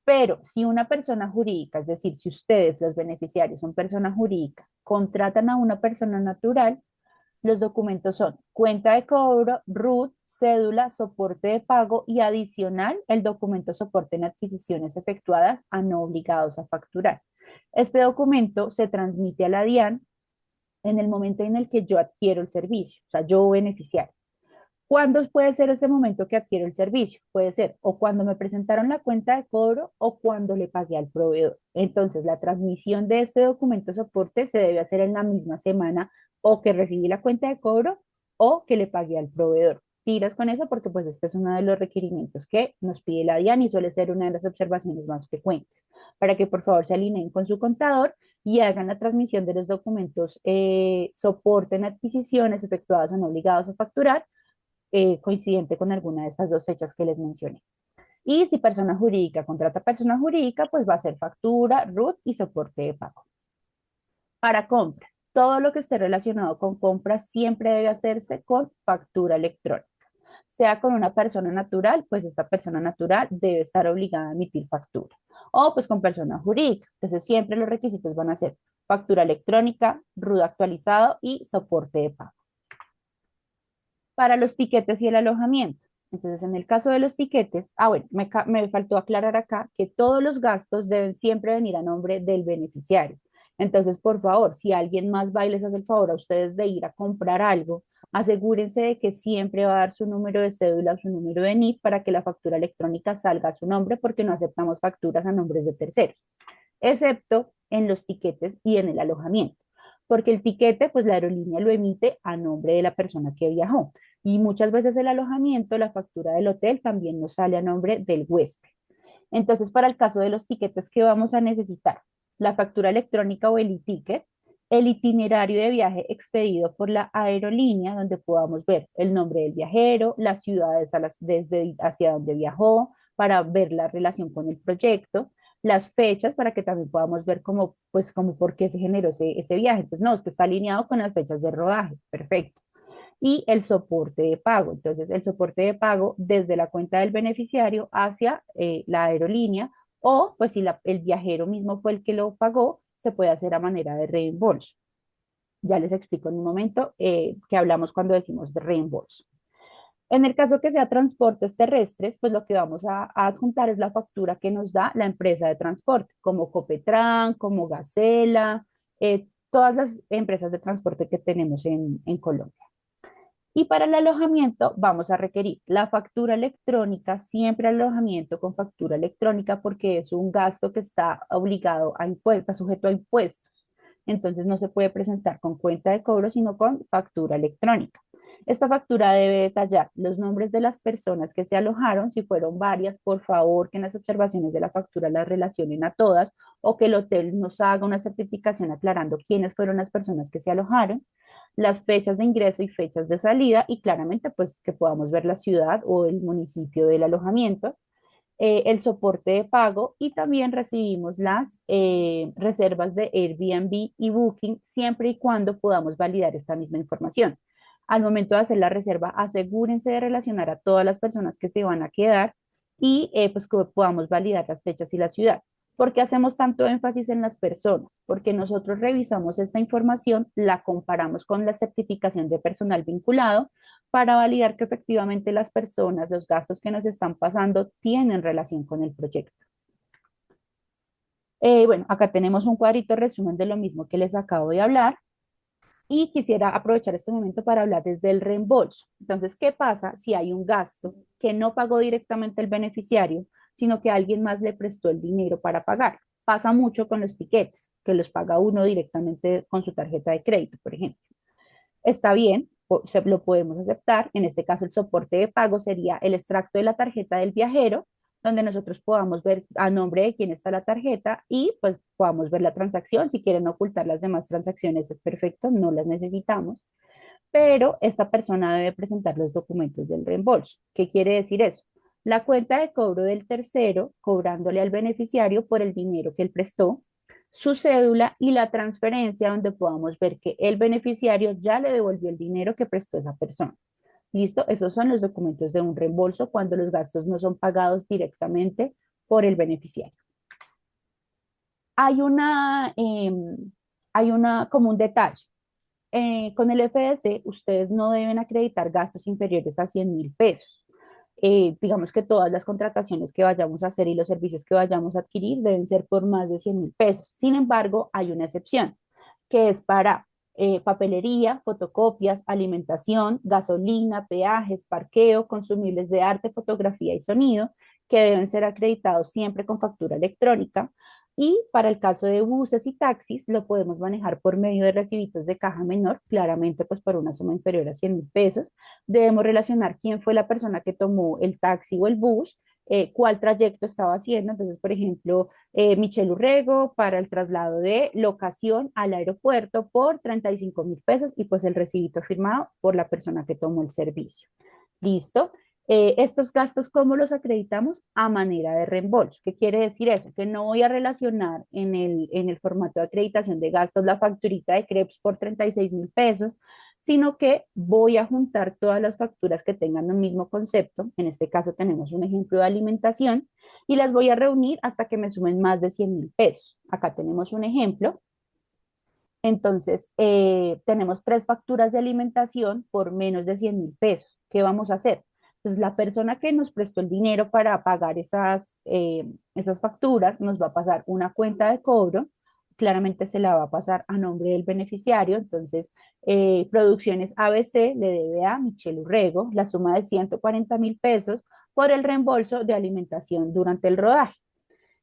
Pero si una persona jurídica, es decir, si ustedes, los beneficiarios, son persona jurídica, contratan a una persona natural, los documentos son cuenta de cobro, RUT, cédula, soporte de pago y adicional el documento soporte en adquisiciones efectuadas a no obligados a facturar. Este documento se transmite a la DIAN en el momento en el que yo adquiero el servicio, o sea, yo beneficiario. ¿Cuándo puede ser ese momento que adquiero el servicio? Puede ser o cuando me presentaron la cuenta de cobro o cuando le pagué al proveedor. Entonces, la transmisión de este documento de soporte se debe hacer en la misma semana o que recibí la cuenta de cobro o que le pagué al proveedor. Tiras con eso porque pues este es uno de los requerimientos que nos pide la DIAN y suele ser una de las observaciones más frecuentes. Para que por favor se alineen con su contador y hagan la transmisión de los documentos soporte en adquisiciones efectuadas o no obligados a facturar coincidente con alguna de estas dos fechas que les mencioné. Y si persona jurídica contrata persona jurídica, pues va a ser factura, RUT y soporte de pago. Para compras, todo lo que esté relacionado con compras siempre debe hacerse con factura electrónica. Sea con una persona natural, pues esta persona natural debe estar obligada a emitir factura. O pues con persona jurídica. Entonces siempre los requisitos van a ser factura electrónica, RUT actualizado y soporte de pago. Para los tiquetes y el alojamiento. Entonces, en el caso de los tiquetes, bueno, me faltó aclarar acá que todos los gastos deben siempre venir a nombre del beneficiario. Entonces, por favor, si alguien más va y les hace el favor a ustedes de ir a comprar algo, asegúrense de que siempre va a dar su número de cédula o su número de NIF para que la factura electrónica salga a su nombre porque no aceptamos facturas a nombres de terceros, excepto en los tiquetes y en el alojamiento, porque el tiquete, pues la aerolínea lo emite a nombre de la persona que viajó. Y muchas veces el alojamiento, la factura del hotel también nos sale a nombre del huésped. Entonces, para el caso de los tiquetes, ¿qué vamos a necesitar? La factura electrónica o el e-ticket, el itinerario de viaje expedido por la aerolínea, donde podamos ver el nombre del viajero, las ciudades desde hacia donde viajó, para ver la relación con el proyecto, las fechas para que también podamos ver cómo, pues, cómo por qué se generó ese viaje. Pues no, es que está alineado con las fechas de rodaje. Perfecto. Y el soporte de pago. Entonces, el soporte de pago desde la cuenta del beneficiario hacia la aerolínea o, pues, si el viajero mismo fue el que lo pagó, se puede hacer a manera de reembolso. Ya les explico en un momento que hablamos cuando decimos de reembolso. En el caso que sea transportes terrestres, pues lo que vamos a adjuntar es la factura que nos da la empresa de transporte, como Copetran, como Gacela, todas las empresas de transporte que tenemos en Colombia. Y para el alojamiento vamos a requerir la factura electrónica, siempre alojamiento con factura electrónica porque es un gasto que está obligado a impuestos, está sujeto a impuestos. Entonces no se puede presentar con cuenta de cobro, sino con factura electrónica. Esta factura debe detallar los nombres de las personas que se alojaron. Si fueron varias, por favor, que en las observaciones de la factura las relacionen a todas o que el hotel nos haga una certificación aclarando quiénes fueron las personas que se alojaron, las fechas de ingreso y fechas de salida y claramente pues que podamos ver la ciudad o el municipio del alojamiento, el soporte de pago y también recibimos las reservas de Airbnb y Booking siempre y cuando podamos validar esta misma información. Al momento de hacer la reserva, asegúrense de relacionar a todas las personas que se van a quedar y pues que podamos validar las fechas y la ciudad. ¿Por qué hacemos tanto énfasis en las personas? Porque nosotros revisamos esta información, la comparamos con la certificación de personal vinculado para validar que efectivamente las personas, los gastos que nos están pasando tienen relación con el proyecto. Bueno, acá tenemos un cuadrito resumen de lo mismo que les acabo de hablar y quisiera aprovechar este momento para hablar desde el reembolso. Entonces, ¿qué pasa si hay un gasto que no pagó directamente el beneficiario, sino que alguien más le prestó el dinero para pagar? Pasa mucho con los tiquetes, que los paga uno directamente con su tarjeta de crédito, por ejemplo. Está bien, lo podemos aceptar. En este caso, el soporte de pago sería el extracto de la tarjeta del viajero, donde nosotros podamos ver a nombre de quién está la tarjeta y pues podamos ver la transacción. Si quieren ocultar las demás transacciones es perfecto, no las necesitamos, pero esta persona debe presentar los documentos del reembolso. ¿Qué quiere decir eso? La cuenta de cobro del tercero, cobrándole al beneficiario por el dinero que él prestó, su cédula y la transferencia donde podamos ver que el beneficiario ya le devolvió el dinero que prestó esa persona. ¿Listo? Esos son los documentos de un reembolso cuando los gastos no son pagados directamente por el beneficiario. Hay como un detalle. Con el FDC, ustedes no deben acreditar gastos inferiores a 100.000 pesos. Digamos que todas las contrataciones que vayamos a hacer y los servicios que vayamos a adquirir deben ser por más de 100.000 pesos. Sin embargo, hay una excepción, que es para papelería, fotocopias, alimentación, gasolina, peajes, parqueo, consumibles de arte, fotografía y sonido, que deben ser acreditados siempre con factura electrónica. Y para el caso de buses y taxis, lo podemos manejar por medio de recibitos de caja menor, claramente pues por una suma inferior a 100.000 pesos. Debemos relacionar quién fue la persona que tomó el taxi o el bus, cuál trayecto estaba haciendo. Entonces, por ejemplo, Michelle Urrego para el traslado de locación al aeropuerto por 35.000 pesos y pues el recibito firmado por la persona que tomó el servicio. ¿Listo? Estos gastos, ¿cómo los acreditamos? A manera de reembolso. ¿Qué quiere decir eso? Que no voy a relacionar en el formato de acreditación de gastos la facturita de Creps por 36.000 pesos, sino que voy a juntar todas las facturas que tengan el mismo concepto. En este caso tenemos un ejemplo de alimentación y las voy a reunir hasta que me sumen más de 100.000 pesos. Acá tenemos un ejemplo. Entonces, tenemos 3 facturas de alimentación por menos de 100.000 pesos. ¿Qué vamos a hacer? Entonces, la persona que nos prestó el dinero para pagar esas facturas nos va a pasar una cuenta de cobro, claramente se la va a pasar a nombre del beneficiario. Entonces, Producciones ABC le debe a Michelle Urrego la suma de 140.000 pesos por el reembolso de alimentación durante el rodaje.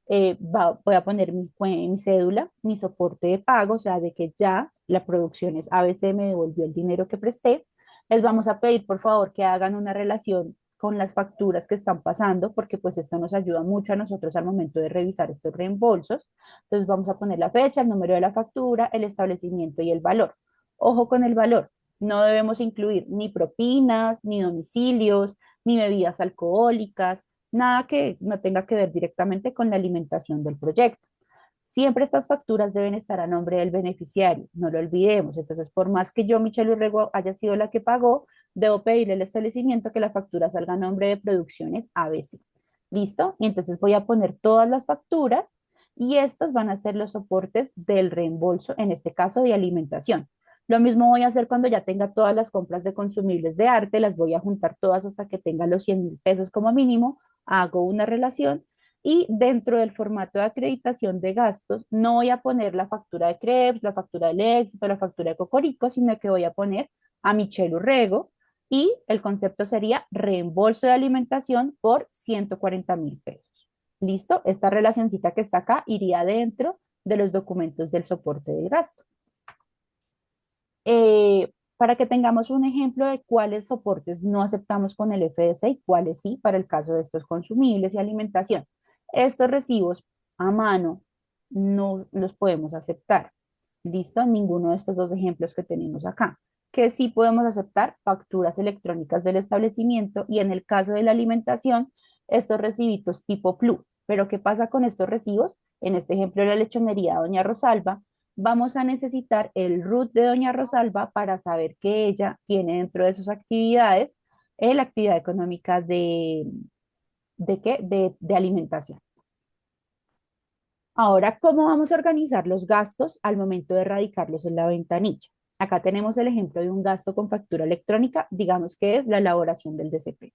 Voy a poner mi cédula, mi soporte de pago, o sea, de que ya la Producciones ABC me devolvió el dinero que presté. Les vamos a pedir, por favor, que hagan una relación con las facturas que están pasando, porque pues esto nos ayuda mucho a nosotros al momento de revisar estos reembolsos. Entonces vamos a poner la fecha, el número de la factura, el establecimiento y el valor. Ojo con el valor, no debemos incluir ni propinas, ni domicilios, ni bebidas alcohólicas, nada que no tenga que ver directamente con la alimentación del proyecto. Siempre estas facturas deben estar a nombre del beneficiario, no lo olvidemos. Entonces, por más que yo, Michelle Urrego, haya sido la que pagó, debo pedirle al establecimiento que la factura salga a nombre de Producciones ABC. ¿Listo? Y entonces voy a poner todas las facturas y estos van a ser los soportes del reembolso, en este caso de alimentación. Lo mismo voy a hacer cuando ya tenga todas las compras de consumibles de arte, las voy a juntar todas hasta que tenga los 100.000 pesos como mínimo, hago una relación y dentro del formato de acreditación de gastos no voy a poner la factura de Krebs, la factura del Éxito, la factura de Cocorico, sino que voy a poner a Michelle Urrego y el concepto sería reembolso de alimentación por 140.000 pesos. ¿Listo? Esta relacioncita que está acá iría dentro de los documentos del soporte del gasto. Para que tengamos un ejemplo de cuáles soportes no aceptamos con el FDC y cuáles sí para el caso de estos consumibles y alimentación. Estos recibos a mano no los podemos aceptar. ¿Listo? Ninguno de estos dos ejemplos que tenemos acá. Que sí podemos aceptar facturas electrónicas del establecimiento y en el caso de la alimentación, estos recibitos tipo PLU. Pero ¿qué pasa con estos recibos? En este ejemplo de la lechonería Doña Rosalba, vamos a necesitar el RUT de Doña Rosalba para saber que ella tiene dentro de sus actividades la actividad económica ¿de qué? De alimentación. Ahora, ¿cómo vamos a organizar los gastos al momento de radicarlos en la ventanilla? Acá tenemos el ejemplo de un gasto con factura electrónica, digamos que es la elaboración del DCP.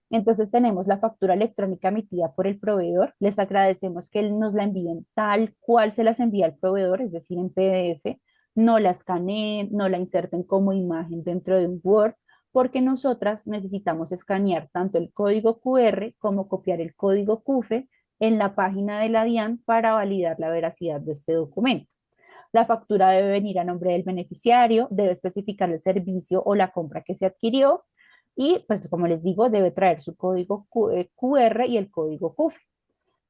Entonces tenemos la factura electrónica emitida por el proveedor. Les agradecemos que nos la envíen tal cual se las envía el proveedor, es decir, en PDF. No la escaneen, no la inserten como imagen dentro de un Word, porque nosotras necesitamos escanear tanto el código QR como copiar el código CUFE en la página de la DIAN para validar la veracidad de este documento. La factura debe venir a nombre del beneficiario, debe especificar el servicio o la compra que se adquirió y, pues, como les digo, debe traer su código QR y el código CUF.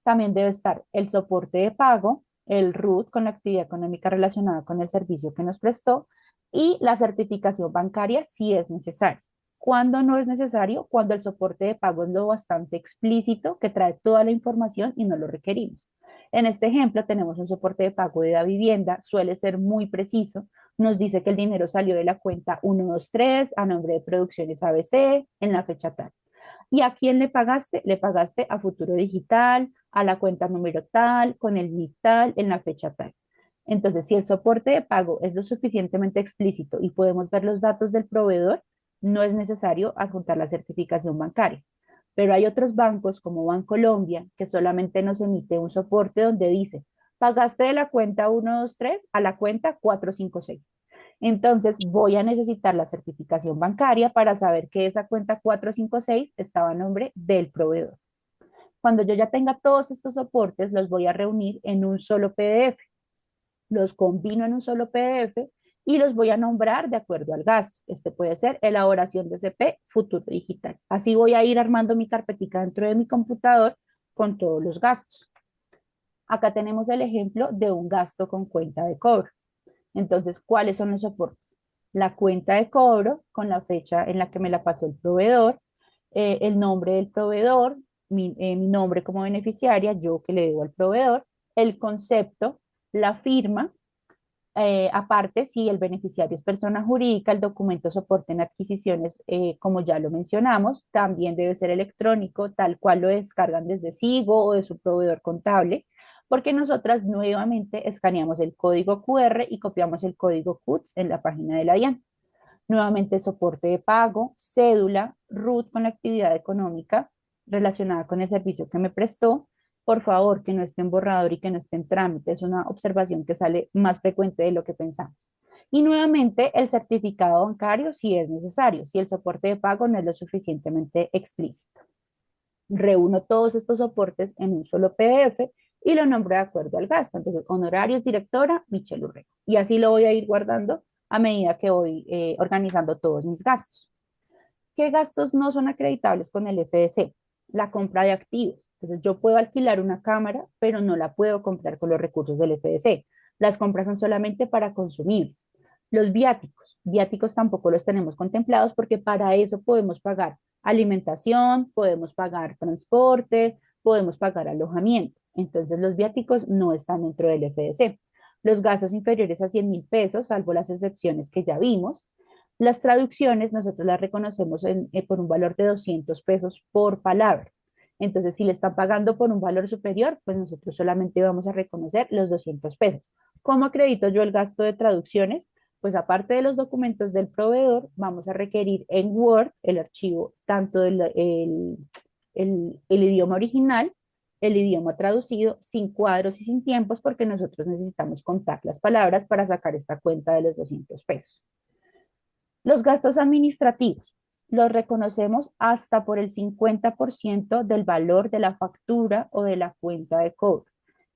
También debe estar el soporte de pago, el RUT con la actividad económica relacionada con el servicio que nos prestó y la certificación bancaria si es necesario. Cuando no es necesario, cuando el soporte de pago es lo bastante explícito, que trae toda la información y no lo requerimos. En este ejemplo tenemos un soporte de pago de la vivienda, suele ser muy preciso, nos dice que el dinero salió de la cuenta 123 a nombre de Producciones ABC en la fecha tal. ¿Y a quién le pagaste? Le pagaste a Futuro Digital, a la cuenta número tal, con el NIC tal, en la fecha tal. Entonces, si el soporte de pago es lo suficientemente explícito y podemos ver los datos del proveedor, no es necesario adjuntar la certificación bancaria. Pero hay otros bancos como Bancolombia que solamente nos emite un soporte donde dice, pagaste de la cuenta 123 a la cuenta 456. Entonces voy a necesitar la certificación bancaria para saber que esa cuenta 456 estaba a nombre del proveedor. Cuando yo ya tenga todos estos soportes, los voy a reunir en un solo PDF, los combino en un solo PDF y los voy a nombrar de acuerdo al gasto. Este puede ser elaboración de CP, futuro digital. Así voy a ir armando mi carpetica dentro de mi computador con todos los gastos. Acá tenemos el ejemplo de un gasto con cuenta de cobro. Entonces, ¿cuáles son los soportes? La cuenta de cobro con la fecha en la que me la pasó el proveedor, el nombre del proveedor, mi nombre como beneficiaria, yo que le debo al proveedor, el concepto, la firma. Aparte, si el beneficiario es persona jurídica, el documento soporte en adquisiciones, como ya lo mencionamos, también debe ser electrónico, tal cual lo descargan desde Sigo o de su proveedor contable, porque nosotras nuevamente escaneamos el código QR y copiamos el código CUTS en la página de la DIAN. Nuevamente, soporte de pago, cédula, RUT con la actividad económica relacionada con el servicio que me prestó. Por favor, que no esté en borrador y que no esté en trámite. Es una observación que sale más frecuente de lo que pensamos. Y nuevamente, el certificado bancario si es necesario, si el soporte de pago no es lo suficientemente explícito. Reúno todos estos soportes en un solo PDF y lo nombro de acuerdo al gasto. Entonces, honorarios, directora, Michelle Urrego. Y así lo voy a ir guardando a medida que voy organizando todos mis gastos. ¿Qué gastos no son acreditables con el FDC? La compra de activos. Entonces, yo puedo alquilar una cámara, pero no la puedo comprar con los recursos del FDC. Las compras son solamente para consumibles. Los viáticos. Viáticos tampoco los tenemos contemplados porque para eso podemos pagar alimentación, podemos pagar transporte, podemos pagar alojamiento. Entonces, los viáticos no están dentro del FDC. Los gastos inferiores a 100.000 pesos, salvo las excepciones que ya vimos. Las traducciones nosotros las reconocemos por un valor de 200 pesos por palabra. Entonces, si le están pagando por un valor superior, pues nosotros solamente vamos a reconocer los 200 pesos. ¿Cómo acredito yo el gasto de traducciones? Pues aparte de los documentos del proveedor, vamos a requerir en Word el archivo tanto el idioma original, el idioma traducido, sin cuadros y sin tiempos, porque nosotros necesitamos contar las palabras para sacar esta cuenta de los 200 pesos. Los gastos administrativos los reconocemos hasta por el 50% del valor de la factura o de la cuenta de cobro,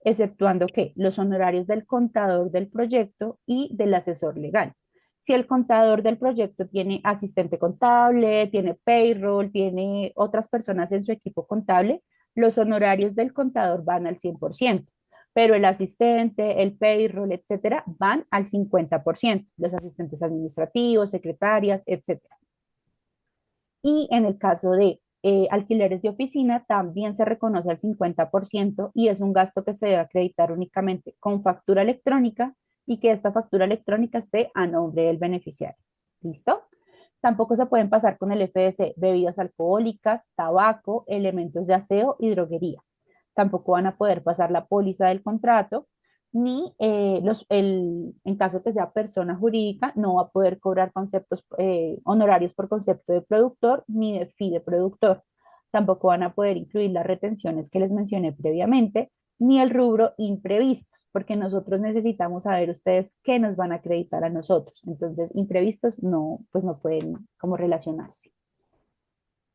exceptuando que los honorarios del contador del proyecto y del asesor legal. Si el contador del proyecto tiene asistente contable, tiene payroll, tiene otras personas en su equipo contable, los honorarios del contador van al 100%, pero el asistente, el payroll, etcétera, van al 50%, los asistentes administrativos, secretarias, etcétera. Y en el caso de alquileres de oficina, también se reconoce al 50% y es un gasto que se debe acreditar únicamente con factura electrónica y que esta factura electrónica esté a nombre del beneficiario. ¿Listo? Tampoco se pueden pasar con el FDC bebidas alcohólicas, tabaco, elementos de aseo y droguería. Tampoco van a poder pasar la póliza del contrato, ni en caso que sea persona jurídica, no va a poder cobrar conceptos, honorarios por concepto de productor ni de fee de productor. Tampoco van a poder incluir las retenciones que les mencioné previamente, ni el rubro imprevistos, porque nosotros necesitamos saber ustedes qué nos van a acreditar a nosotros. Entonces, imprevistos no, pues no pueden como relacionarse.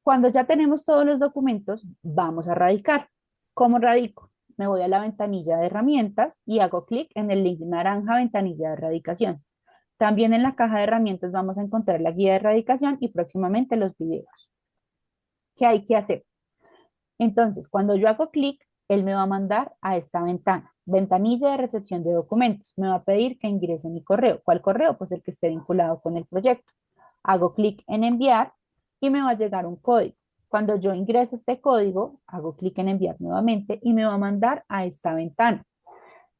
Cuando ya tenemos todos los documentos, vamos a radicar. ¿Cómo radico? Me voy a la ventanilla de herramientas y hago clic en el link naranja ventanilla de radicación. También en la caja de herramientas vamos a encontrar la guía de radicación y próximamente los videos. ¿Qué hay que hacer? Entonces, cuando yo hago clic, él me va a mandar a esta ventana, ventanilla de recepción de documentos. Me va a pedir que ingrese mi correo. ¿Cuál correo? Pues el que esté vinculado con el proyecto. Hago clic en enviar y me va a llegar un código. Cuando yo ingreso este código, hago clic en enviar nuevamente y me va a mandar a esta ventana.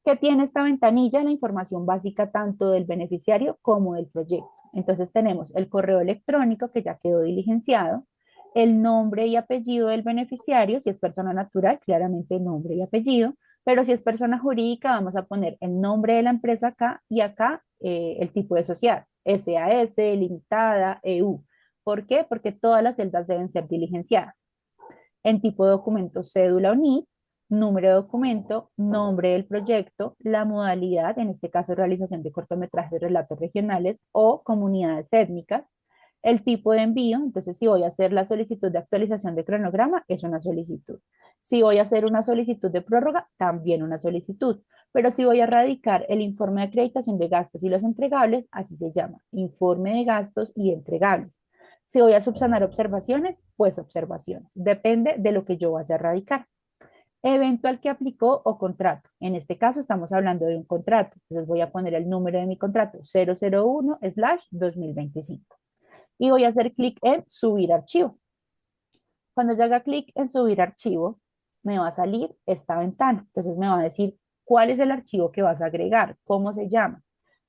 ¿Qué tiene esta ventanilla? La información básica tanto del beneficiario como del proyecto. Entonces tenemos el correo electrónico que ya quedó diligenciado, el nombre y apellido del beneficiario. Si es persona natural, claramente nombre y apellido, pero si es persona jurídica, vamos a poner el nombre de la empresa acá y acá el tipo de sociedad, SAS, limitada, EU. ¿Por qué? Porque todas las celdas deben ser diligenciadas. En tipo de documento, cédula o NIF, número de documento, nombre del proyecto, la modalidad, en este caso realización de cortometrajes de relatos regionales o comunidades étnicas, el tipo de envío. Entonces si voy a hacer la solicitud de actualización de cronograma, es una solicitud. Si voy a hacer una solicitud de prórroga, también una solicitud. Pero si voy a radicar el informe de acreditación de gastos y los entregables, así se llama, informe de gastos y entregables. Si voy a subsanar observaciones, pues observaciones. Depende de lo que yo vaya a radicar. Evento al que aplicó o contrato. En este caso estamos hablando de un contrato. Entonces voy a poner el número de mi contrato 001/2025. Y voy a hacer clic en subir archivo. Cuando yo haga clic en subir archivo, me va a salir esta ventana. Entonces me va a decir cuál es el archivo que vas a agregar, cómo se llama.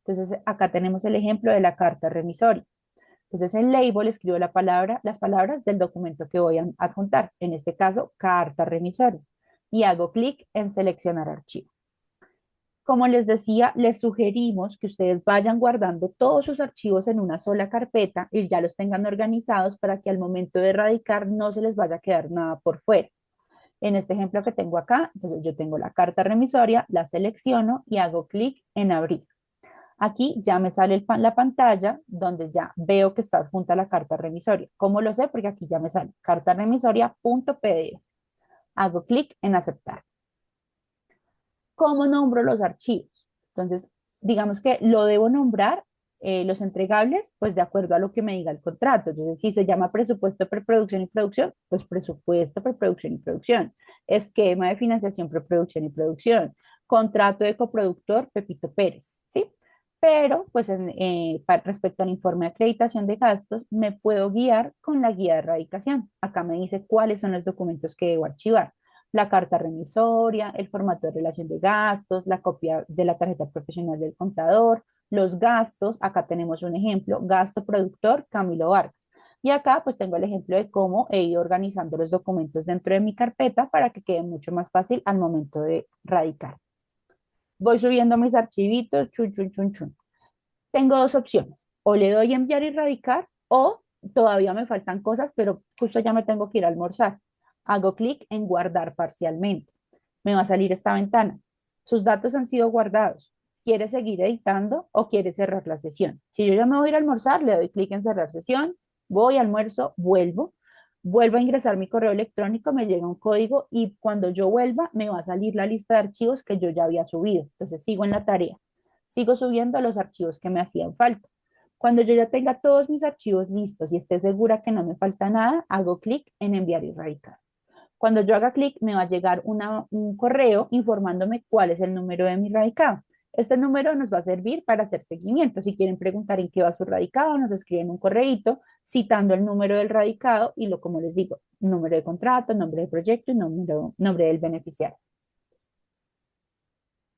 Entonces acá tenemos el ejemplo de la carta remisoria. Entonces en label escribo las palabras del documento que voy a adjuntar, en este caso, carta remisoria, y hago clic en seleccionar archivo. Como les decía, les sugerimos que ustedes vayan guardando todos sus archivos en una sola carpeta y ya los tengan organizados para que al momento de radicar no se les vaya a quedar nada por fuera. En este ejemplo que tengo acá, entonces yo tengo la carta remisoria, la selecciono y hago clic en abrir. Aquí ya me sale la pantalla donde ya veo que está adjunta la carta remisoria. ¿Cómo lo sé? Porque aquí ya me sale carta remisoria.pdf. Hago clic en aceptar. ¿Cómo nombro los archivos? Entonces, digamos que lo debo nombrar los entregables, pues de acuerdo a lo que me diga el contrato. Entonces, si se llama presupuesto preproducción y producción, pues presupuesto preproducción y producción. Esquema de financiación preproducción y producción. Contrato de coproductor Pepito Pérez, ¿sí? Pero, pues respecto al informe de acreditación de gastos, me puedo guiar con la guía de erradicación. Acá me dice cuáles son los documentos que debo archivar: la carta remisoria, el formato de relación de gastos, la copia de la tarjeta profesional del contador, los gastos. Acá tenemos un ejemplo: gasto productor Camilo Vargas. Y acá pues tengo el ejemplo de cómo he ido organizando los documentos dentro de mi carpeta para que quede mucho más fácil al momento de radicar. Voy subiendo mis archivitos, chun, chun, chun, chun. Tengo dos opciones: o le doy enviar y radicar, o todavía me faltan cosas, pero justo ya me tengo que ir a almorzar. Hago clic en guardar parcialmente. Me va a salir esta ventana. Sus datos han sido guardados. ¿Quiere seguir editando o quiere cerrar la sesión? Si yo ya me voy a ir a almorzar, le doy clic en cerrar sesión, voy, almuerzo, vuelvo a ingresar mi correo electrónico, me llega un código y cuando yo vuelva me va a salir la lista de archivos que yo ya había subido. Entonces sigo en la tarea. Sigo subiendo los archivos que me hacían falta. Cuando yo ya tenga todos mis archivos listos y esté segura que no me falta nada, hago clic en enviar y radicar. Cuando yo haga clic, me va a llegar un correo informándome cuál es el número de mi radicado. Este número nos va a servir para hacer seguimiento. Si quieren preguntar en qué va su radicado, nos escriben un correíto citando el número del radicado y como les digo, número de contrato, nombre del proyecto y nombre del beneficiario.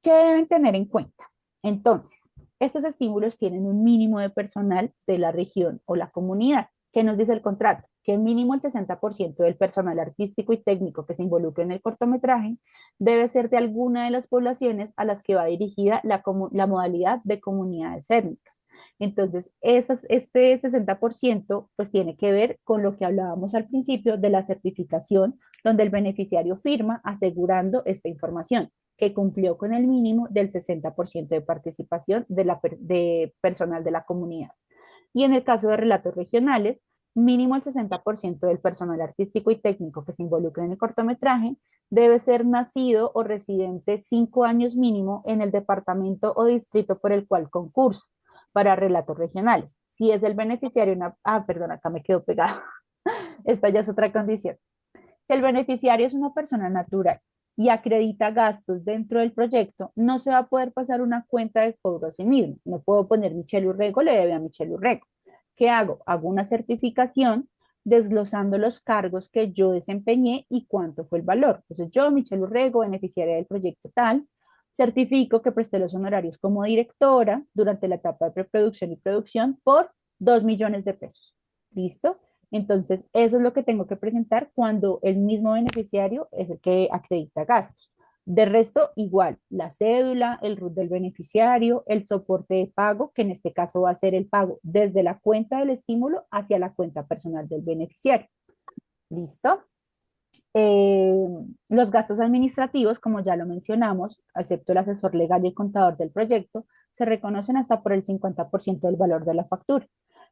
¿Qué deben tener en cuenta? Entonces, estos estímulos tienen un mínimo de personal de la región o la comunidad. ¿Qué nos dice el contrato? Que mínimo el 60% del personal artístico y técnico que se involucre en el cortometraje debe ser de alguna de las poblaciones a las que va dirigida la modalidad de comunidades étnicas. Entonces, este 60% pues tiene que ver con lo que hablábamos al principio de la certificación, donde el beneficiario firma asegurando esta información, que cumplió con el mínimo del 60% de participación de personal de la comunidad. Y en el caso de relatos regionales, mínimo el 60% del personal artístico y técnico que se involucre en el cortometraje debe ser nacido o residente 5 años mínimo en el departamento o distrito por el cual concursa para relatos regionales. Si es el beneficiario, perdón, acá me quedo pegada. Esta ya es otra condición. Si el beneficiario es una persona natural y acredita gastos dentro del proyecto, no se va a poder pasar una cuenta de cobro a sí mismo. No puedo poner Michelle Urrego le debe a Michelle Urrego. ¿Qué hago? Hago una certificación desglosando los cargos que yo desempeñé y cuánto fue el valor. Entonces yo, Michelle Urrego, beneficiaria del proyecto tal, certifico que presté los honorarios como directora durante la etapa de preproducción y producción por 2 millones de pesos. ¿Listo? Entonces, eso es lo que tengo que presentar cuando el mismo beneficiario es el que acredita gastos. De resto, igual, la cédula, el RUT del beneficiario, el soporte de pago, que en este caso va a ser el pago desde la cuenta del estímulo hacia la cuenta personal del beneficiario. ¿Listo? Eh, los gastos administrativos, como ya lo mencionamos, excepto el asesor legal y el contador del proyecto, se reconocen hasta por el 50% del valor de la factura.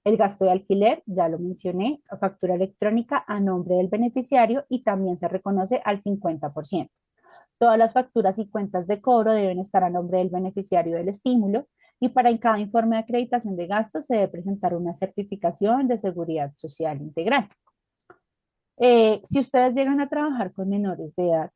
El gasto de alquiler, ya lo mencioné, factura electrónica a nombre del beneficiario y también se reconoce al 50%. Todas las facturas y cuentas de cobro deben estar a nombre del beneficiario del estímulo y para cada informe de acreditación de gastos se debe presentar una certificación de seguridad social integral. Si ustedes llegan a trabajar con menores de edad,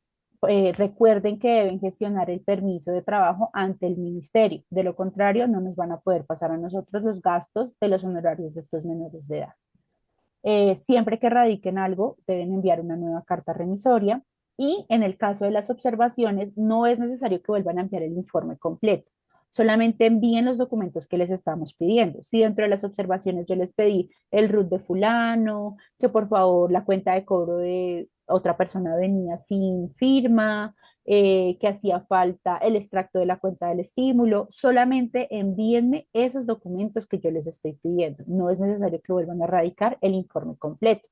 recuerden que deben gestionar el permiso de trabajo ante el ministerio. De lo contrario, no nos van a poder pasar a nosotros los gastos de los honorarios de estos menores de edad. Siempre que radiquen algo, deben enviar una nueva carta remisoria y en el caso de las observaciones, no es necesario que vuelvan a enviar el informe completo. Solamente envíen los documentos que les estamos pidiendo. Si dentro de las observaciones yo les pedí el RUT de fulano, que por favor la cuenta de cobro de otra persona venía sin firma, que hacía falta el extracto de la cuenta del estímulo, solamente envíenme esos documentos que yo les estoy pidiendo. No es necesario que vuelvan a radicar el informe completo.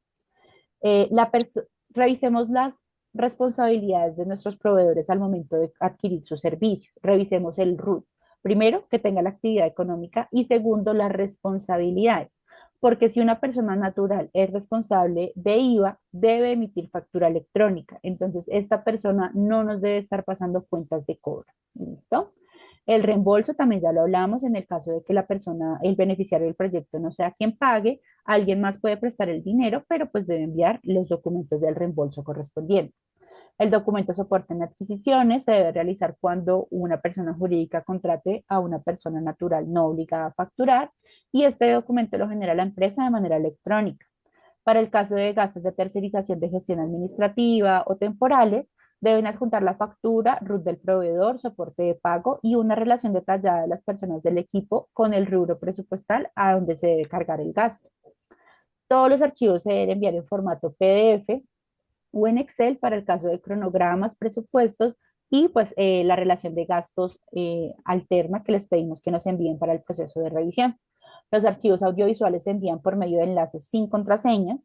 Eh, la Revisemos las responsabilidades de nuestros proveedores al momento de adquirir su servicio. Revisemos el RUT. Primero, que tenga la actividad económica y segundo, las responsabilidades. Porque si una persona natural es responsable de IVA, debe emitir factura electrónica. Entonces, esta persona no nos debe estar pasando cuentas de cobro. ¿Listo? El reembolso también ya lo hablamos en el caso de que la persona, el beneficiario del proyecto no sea quien pague, alguien más puede prestar el dinero, pero pues debe enviar los documentos del reembolso correspondiente. El documento de soporte en adquisiciones se debe realizar cuando una persona jurídica contrate a una persona natural no obligada a facturar y este documento lo genera la empresa de manera electrónica. Para el caso de gastos de tercerización de gestión administrativa o temporales, deben adjuntar la factura, RUT del proveedor, soporte de pago y una relación detallada de las personas del equipo con el rubro presupuestal a donde se debe cargar el gasto. Todos los archivos se deben enviar en formato PDF o en Excel para el caso de cronogramas, presupuestos y pues la relación de gastos alterna que les pedimos que nos envíen para el proceso de revisión. Los archivos audiovisuales se envían por medio de enlaces sin contraseñas.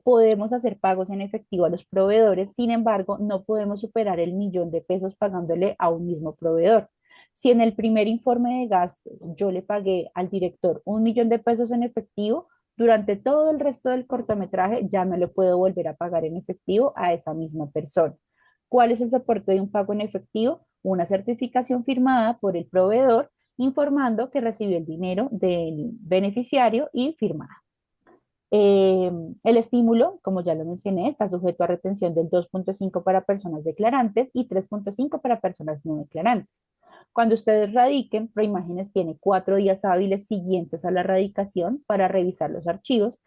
Podemos hacer pagos en efectivo a los proveedores, sin embargo, no podemos superar el 1.000.000 de pesos pagándole a un mismo proveedor. Si en el primer informe de gastos yo le pagué al director 1.000.000 de pesos en efectivo, durante todo el resto del cortometraje ya no le puedo volver a pagar en efectivo a esa misma persona. ¿Cuál es el soporte de un pago en efectivo? Una certificación firmada por el proveedor informando que recibió el dinero del beneficiario y firmada. Eh, el estímulo, como ya lo mencioné, está sujeto a retención del 2.5 para personas declarantes y 3.5 para personas no declarantes. Cuando ustedes radiquen, Proimágenes tiene 4 días hábiles siguientes a la radicación para revisar los archivos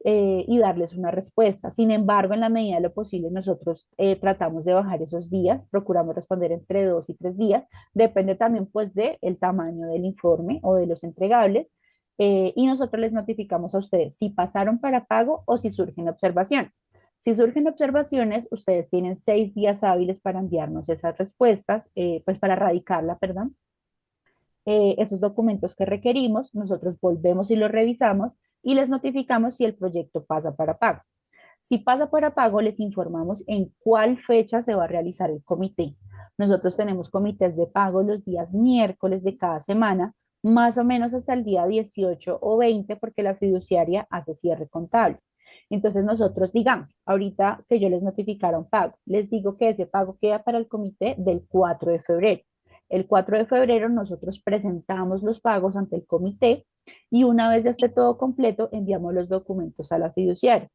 y darles una respuesta. Sin embargo, en la medida de lo posible, nosotros tratamos de bajar esos días, procuramos responder entre 2 y 3 días, depende también pues del tamaño del informe o de los entregables, y nosotros les notificamos a ustedes si pasaron para pago o si surgen observaciones. Si surgen observaciones, ustedes tienen 6 días hábiles para enviarnos esas respuestas, pues para radicarla, perdón. Esos documentos que requerimos, nosotros volvemos y los revisamos y les notificamos si el proyecto pasa para pago. Si pasa para pago, les informamos en cuál fecha se va a realizar el comité. Nosotros tenemos comités de pago los días miércoles de cada semana, más o menos hasta el día 18 o 20, porque la fiduciaria hace cierre contable. Entonces nosotros digamos, ahorita que yo les notificara un pago, les digo que ese pago queda para el comité del 4 de febrero. El 4 de febrero nosotros presentamos los pagos ante el comité y una vez ya esté todo completo, enviamos los documentos a la fiduciaria.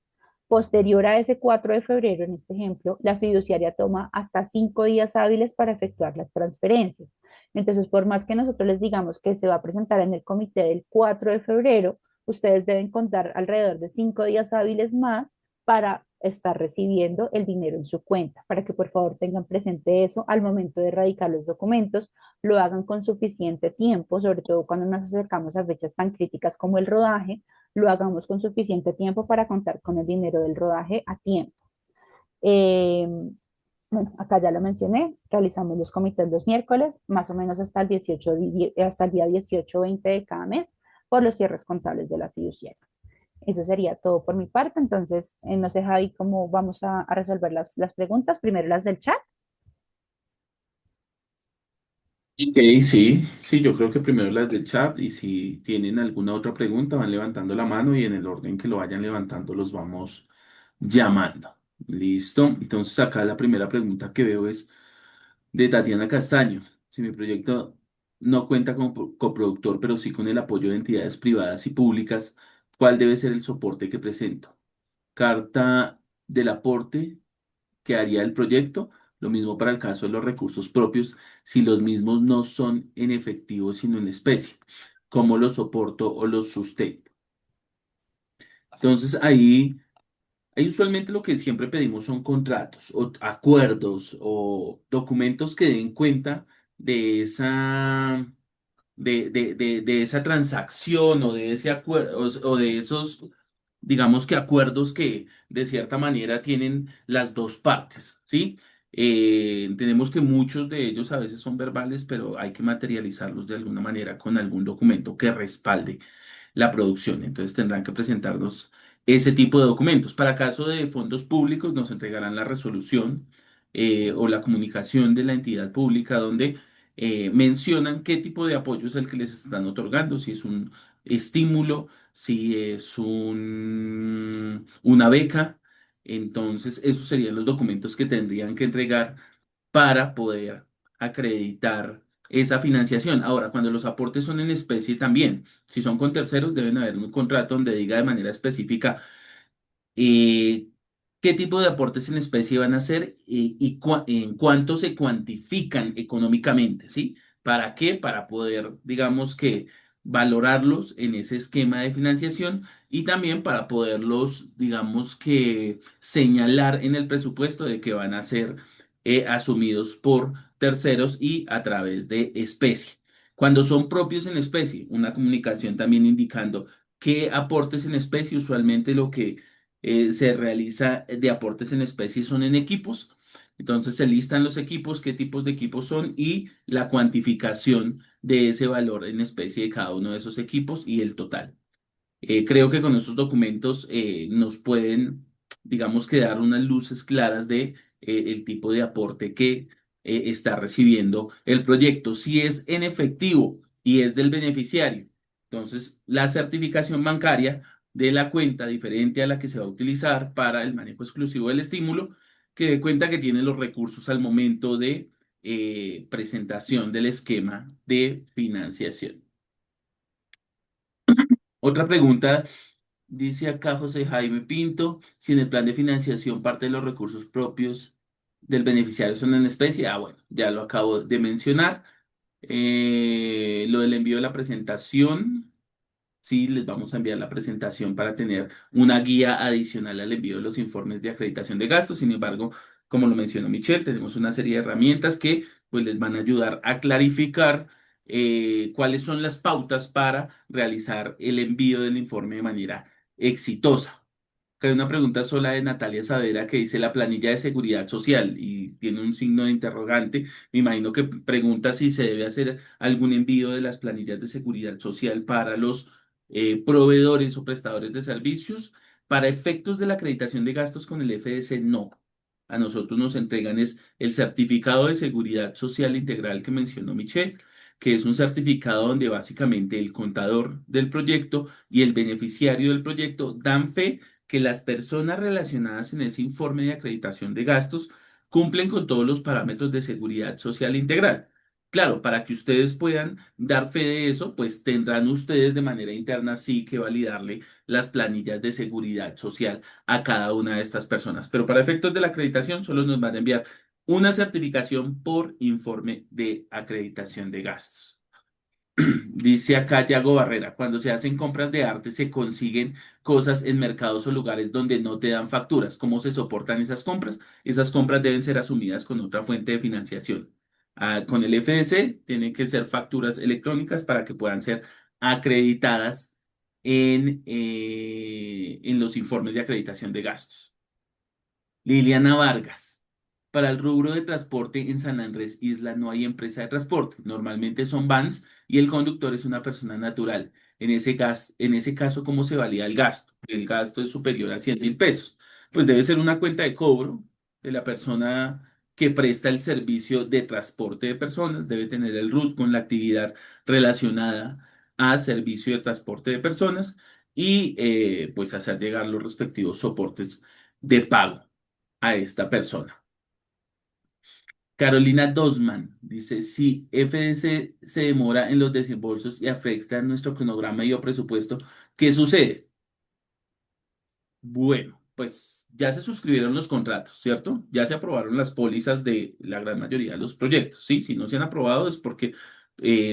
Posterior a ese 4 de febrero, en este ejemplo, la fiduciaria toma hasta 5 días hábiles para efectuar las transferencias. Entonces, por más que nosotros les digamos que se va a presentar en el comité del 4 de febrero, ustedes deben contar alrededor de 5 días hábiles más para estar recibiendo el dinero en su cuenta, para que por favor tengan presente eso al momento de radicar los documentos, lo hagan con suficiente tiempo, sobre todo cuando nos acercamos a fechas tan críticas como el rodaje, lo hagamos con suficiente tiempo para contar con el dinero del rodaje a tiempo. Eh, bueno, acá ya lo mencioné, realizamos los comités los miércoles, más o menos hasta el 18, hasta el día 18 o 20 de cada mes, por los cierres contables de la fiduciaria. Eso sería todo por mi parte. Entonces, no sé, Javi, cómo vamos a resolver las preguntas. Primero las del chat. Ok, sí, sí, yo creo que primero las del chat y si tienen alguna otra pregunta van levantando la mano y en el orden que lo vayan levantando los vamos llamando. Listo. Entonces acá la primera pregunta que veo es de Tatiana Castaño. Si mi proyecto no cuenta con coproductor, pero sí con el apoyo de entidades privadas y públicas, ¿cuál debe ser el soporte que presento? Carta del aporte que haría el proyecto. Lo mismo para el caso de los recursos propios, si los mismos no son en efectivo, sino en especie. ¿Cómo los soporto o los sustento? Entonces ahí usualmente lo que siempre pedimos son contratos o acuerdos o documentos que den cuenta de de esa transacción o de ese acuerdo o de esos, digamos que acuerdos que de cierta manera tienen las dos partes, ¿sí? Entendemos que muchos de ellos a veces son verbales, pero hay que materializarlos de alguna manera con algún documento que respalde la producción. Entonces tendrán que presentarnos ese tipo de documentos. Para caso de fondos públicos, nos entregarán la resolución o la comunicación de la entidad pública donde mencionan qué tipo de apoyo es el que les están otorgando, si es un estímulo, si es una beca. Entonces, esos serían los documentos que tendrían que entregar para poder acreditar esa financiación. Ahora, cuando los aportes son en especie también, si son con terceros, deben haber un contrato donde diga de manera específica eh, qué tipo de aportes en especie van a hacer y en cuánto se cuantifican económicamente, ¿sí? ¿Para qué? Para poder, digamos que, valorarlos en ese esquema de financiación y también para poderlos, digamos que, señalar en el presupuesto de que van a ser asumidos por terceros y a través de especie. Cuando son propios en especie, una comunicación también indicando qué aportes en especie, usualmente lo que se realiza de aportes en especie son en equipos. Entonces se listan los equipos, qué tipos de equipos son y la cuantificación de ese valor en especie de cada uno de esos equipos y el total. Creo que con estos documentos nos pueden, digamos, que dar unas luces claras de el tipo de aporte que está recibiendo el proyecto. Si es en efectivo y es del beneficiario, entonces la certificación bancaria de la cuenta diferente a la que se va a utilizar para el manejo exclusivo del estímulo, que dé cuenta que tiene los recursos al momento de presentación del esquema de financiación. Otra pregunta, dice acá José Jaime Pinto, si en el plan de financiación parte de los recursos propios del beneficiario son en especie. Ah, bueno, ya lo acabo de mencionar. Lo del envío de la presentación. Sí, les vamos a enviar la presentación para tener una guía adicional al envío de los informes de acreditación de gastos. Sin embargo, como lo mencionó Michelle, tenemos una serie de herramientas que pues, les van a ayudar a clarificar cuáles son las pautas para realizar el envío del informe de manera exitosa. Acá hay una pregunta sola de Natalia Savera que dice la planilla de seguridad social y tiene un signo de interrogante. Me imagino que pregunta si se debe hacer algún envío de las planillas de seguridad social para los proveedores o prestadores de servicios. Para efectos de la acreditación de gastos con el FDC, no. A nosotros nos entregan es el certificado de seguridad social integral que mencionó Michelle, que es un certificado donde básicamente el contador del proyecto y el beneficiario del proyecto dan fe que las personas relacionadas en ese informe de acreditación de gastos cumplen con todos los parámetros de seguridad social integral. Claro, para que ustedes puedan dar fe de eso, pues tendrán ustedes de manera interna sí que validarle las planillas de seguridad social a cada una de estas personas. Pero para efectos de la acreditación, solo nos van a enviar una certificación por informe de acreditación de gastos. Dice acá Yago Barrera, cuando se hacen compras de arte se consiguen cosas en mercados o lugares donde no te dan facturas. ¿Cómo se soportan esas compras? Esas compras deben ser asumidas con otra fuente de financiación. Con el FDC tienen que ser facturas electrónicas para que puedan ser acreditadas en los informes de acreditación de gastos. Liliana Vargas. Para el rubro de transporte en San Andrés Isla no hay empresa de transporte. Normalmente son vans y el conductor es una persona natural. En ese caso, ¿cómo se valida el gasto? El gasto es superior a 100.000 pesos. Pues debe ser una cuenta de cobro de la persona que presta el servicio de transporte de personas. Debe tener el RUT con la actividad relacionada a servicio de transporte de personas y pues hacer llegar los respectivos soportes de pago a esta persona. Carolina Dosman dice, si FDC se demora en los desembolsos y afecta nuestro cronograma y o presupuesto, ¿qué sucede? Bueno, pues ya se suscribieron los contratos, ¿cierto? Ya se aprobaron las pólizas de la gran mayoría de los proyectos, ¿sí? Si no se han aprobado es porque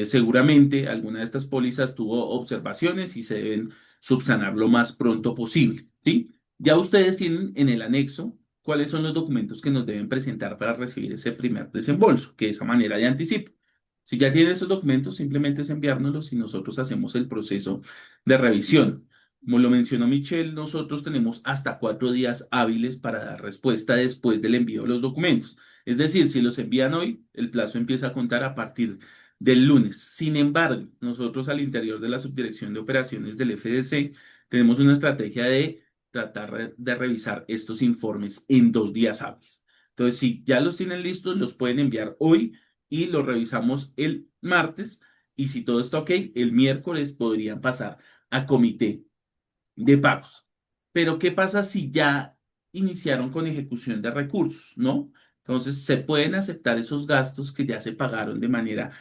seguramente alguna de estas pólizas tuvo observaciones y se deben subsanar lo más pronto posible, ¿sí? Ya ustedes tienen en el anexo cuáles son los documentos que nos deben presentar para recibir ese primer desembolso, que es a manera de anticipo. Si ya tienen esos documentos, simplemente es enviárnoslos y nosotros hacemos el proceso de revisión. Como lo mencionó Michelle, nosotros tenemos hasta 4 días hábiles para dar respuesta después del envío de los documentos. Es decir, si los envían hoy, el plazo empieza a contar a partir del lunes. Sin embargo, nosotros al interior de la Subdirección de Operaciones del FDC tenemos una estrategia de tratar de revisar estos informes en 2 días hábiles. Entonces, si ya los tienen listos, los pueden enviar hoy y los revisamos el martes. Y si todo está ok, el miércoles podrían pasar a comité de pagos. Pero, ¿qué pasa si ya iniciaron con ejecución de recursos, no? Entonces, se pueden aceptar esos gastos que ya se pagaron de manera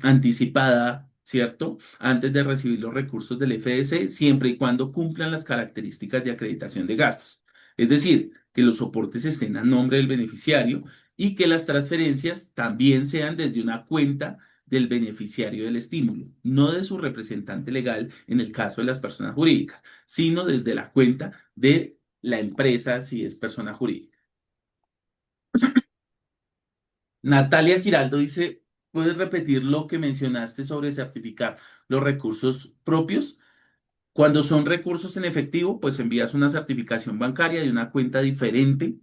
anticipada, ¿cierto? Antes de recibir los recursos del FDC, siempre y cuando cumplan las características de acreditación de gastos. Es decir, que los soportes estén a nombre del beneficiario y que las transferencias también sean desde una cuenta del beneficiario del estímulo, no de su representante legal en el caso de las personas jurídicas, sino desde la cuenta de la empresa si es persona jurídica. Natalia Giraldo dice, ¿puedes repetir lo que mencionaste sobre certificar los recursos propios? Cuando son recursos en efectivo, pues envías una certificación bancaria de una cuenta diferente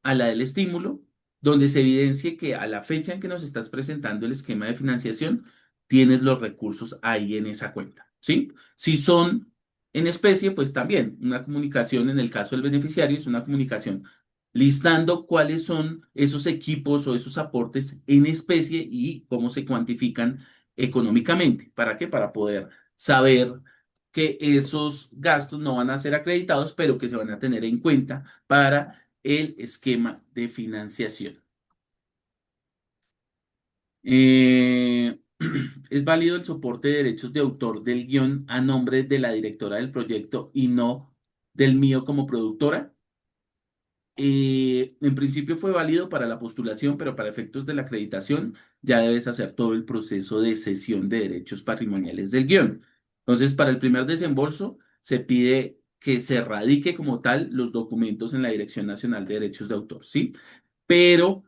a la del estímulo, donde se evidencie que a la fecha en que nos estás presentando el esquema de financiación, tienes los recursos ahí en esa cuenta, ¿sí? Si son en especie, pues también una comunicación en el caso del beneficiario es una comunicación listando cuáles son esos equipos o esos aportes en especie y cómo se cuantifican económicamente. ¿Para qué? Para poder saber que esos gastos no van a ser acreditados, pero que se van a tener en cuenta para el esquema de financiación. Eh, ¿Es válido el soporte de derechos de autor del guión a nombre de la directora del proyecto y no del mío como productora? En principio fue válido para la postulación, pero para efectos de la acreditación ya debes hacer todo el proceso de cesión de derechos patrimoniales del guión. Entonces, para el primer desembolso se pide que se radique como tal los documentos en la Dirección Nacional de Derechos de Autor, ¿sí? Pero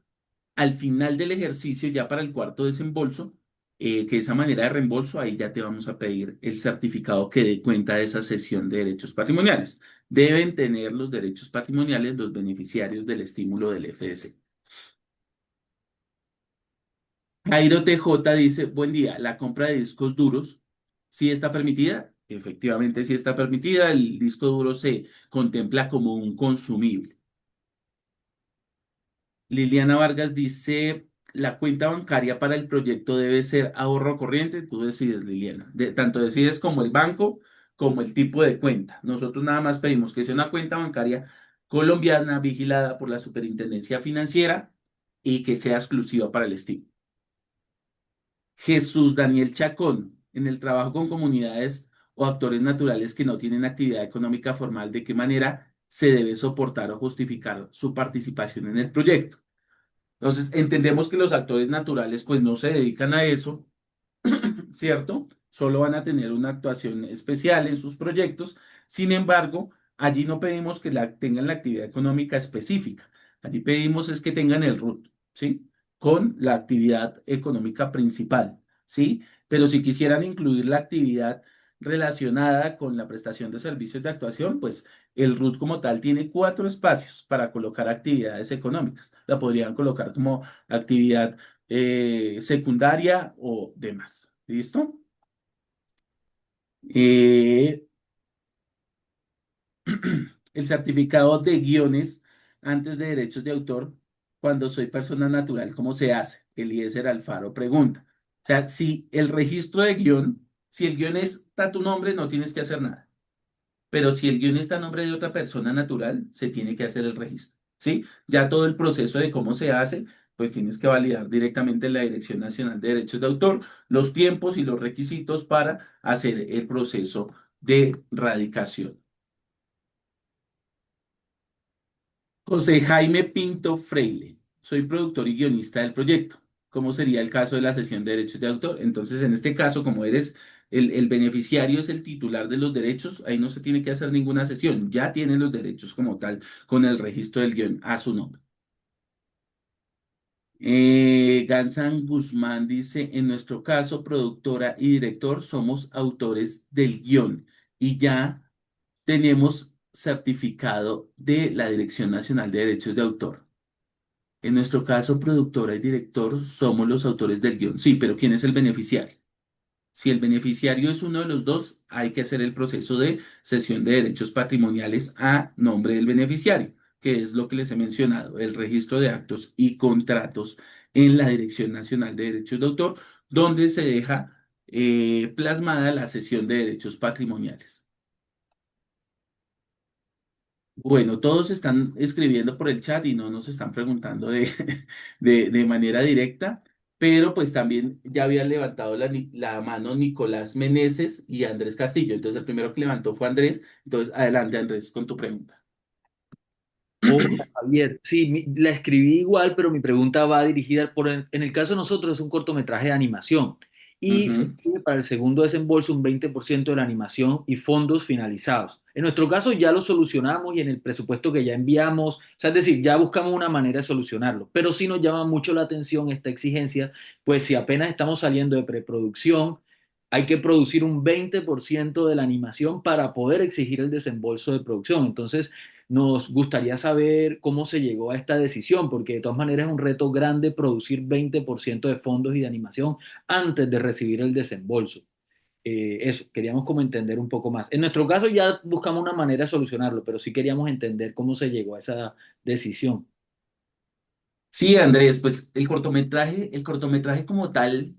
al final del ejercicio, ya para el cuarto desembolso, que esa manera de reembolso, ahí ya te vamos a pedir el certificado que dé cuenta de esa cesión de derechos patrimoniales. Deben tener los derechos patrimoniales los beneficiarios del estímulo del FDC. Jairo TJ dice, buen día, la compra de discos duros, ¿sí está permitida? Efectivamente, sí está permitida. El disco duro se contempla como un consumible. Liliana Vargas dice, la cuenta bancaria para el proyecto debe ser ahorro corriente. Tú decides, Liliana. Tanto decides como el banco, como el tipo de cuenta. Nosotros nada más pedimos que sea una cuenta bancaria colombiana vigilada por la Superintendencia Financiera y que sea exclusiva para el estilo. Jesús Daniel Chacón, en el trabajo con comunidades o actores naturales que no tienen actividad económica formal, ¿de qué manera se debe soportar o justificar su participación en el proyecto? Entonces, entendemos que los actores naturales pues no se dedican a eso, ¿cierto? Solo van a tener una actuación especial en sus proyectos. Sin embargo, allí no pedimos que tengan la actividad económica específica. Allí pedimos es que tengan el RUT, ¿sí? Con la actividad económica principal, ¿sí? Pero si quisieran incluir la actividad relacionada con la prestación de servicios de actuación, pues el RUT como tal tiene cuatro espacios para colocar actividades económicas. La podrían colocar como actividad secundaria o demás. ¿Listo? Eh, el certificado de guiones antes de derechos de autor, cuando soy persona natural, ¿cómo se hace? Eliezer Alfaro pregunta. O sea, si el registro de guión, si el guión está a tu nombre, no tienes que hacer nada. Pero si el guión está a nombre de otra persona natural, se tiene que hacer el registro, ¿sí? Ya todo el proceso de cómo se hace, pues tienes que validar directamente en la Dirección Nacional de Derechos de Autor los tiempos y los requisitos para hacer el proceso de radicación. José Jaime Pinto Freile, soy productor y guionista del proyecto. ¿Cómo sería el caso de la cesión de derechos de autor? Entonces, en este caso, como eres el beneficiario, es el titular de los derechos, ahí no se tiene que hacer ninguna cesión, ya tiene los derechos como tal con el registro del guión a su nombre. Gansan Guzmán dice, en nuestro caso, productora y director, somos autores del guión y ya tenemos certificado de la Dirección Nacional de Derechos de Autor. En nuestro caso, productora y director somos los autores del guión. Sí, pero ¿quién es el beneficiario? Si el beneficiario es uno de los dos, hay que hacer el proceso de cesión de derechos patrimoniales a nombre del beneficiario, que es lo que les he mencionado, el registro de actos y contratos en la Dirección Nacional de Derechos de Autor, donde se deja plasmada la cesión de derechos patrimoniales. Bueno, todos están escribiendo por el chat y no nos están preguntando de manera directa, pero pues también ya habían levantado la mano Nicolás Meneses y Andrés Castillo. Entonces el primero que levantó fue Andrés. Entonces adelante Andrés con tu pregunta. Hola, Javier. Sí, la escribí igual, pero mi pregunta va dirigida en el caso de nosotros es un cortometraje de animación y se Ujú. exige para el segundo desembolso un 20% de la animación y fondos finalizados. En nuestro caso ya lo solucionamos y en el presupuesto que ya enviamos, o sea, es decir, ya buscamos una manera de solucionarlo, pero sí nos llama mucho la atención esta exigencia, pues si apenas estamos saliendo de preproducción, hay que producir un 20% de la animación para poder exigir el desembolso de producción. Entonces, nos gustaría saber cómo se llegó a esta decisión, porque de todas maneras es un reto grande producir 20% de fondos y de animación antes de recibir el desembolso. Eso, queríamos como entender un poco más. En nuestro caso ya buscamos una manera de solucionarlo, pero sí queríamos entender cómo se llegó a esa decisión. Sí, Andrés, pues el cortometraje como tal.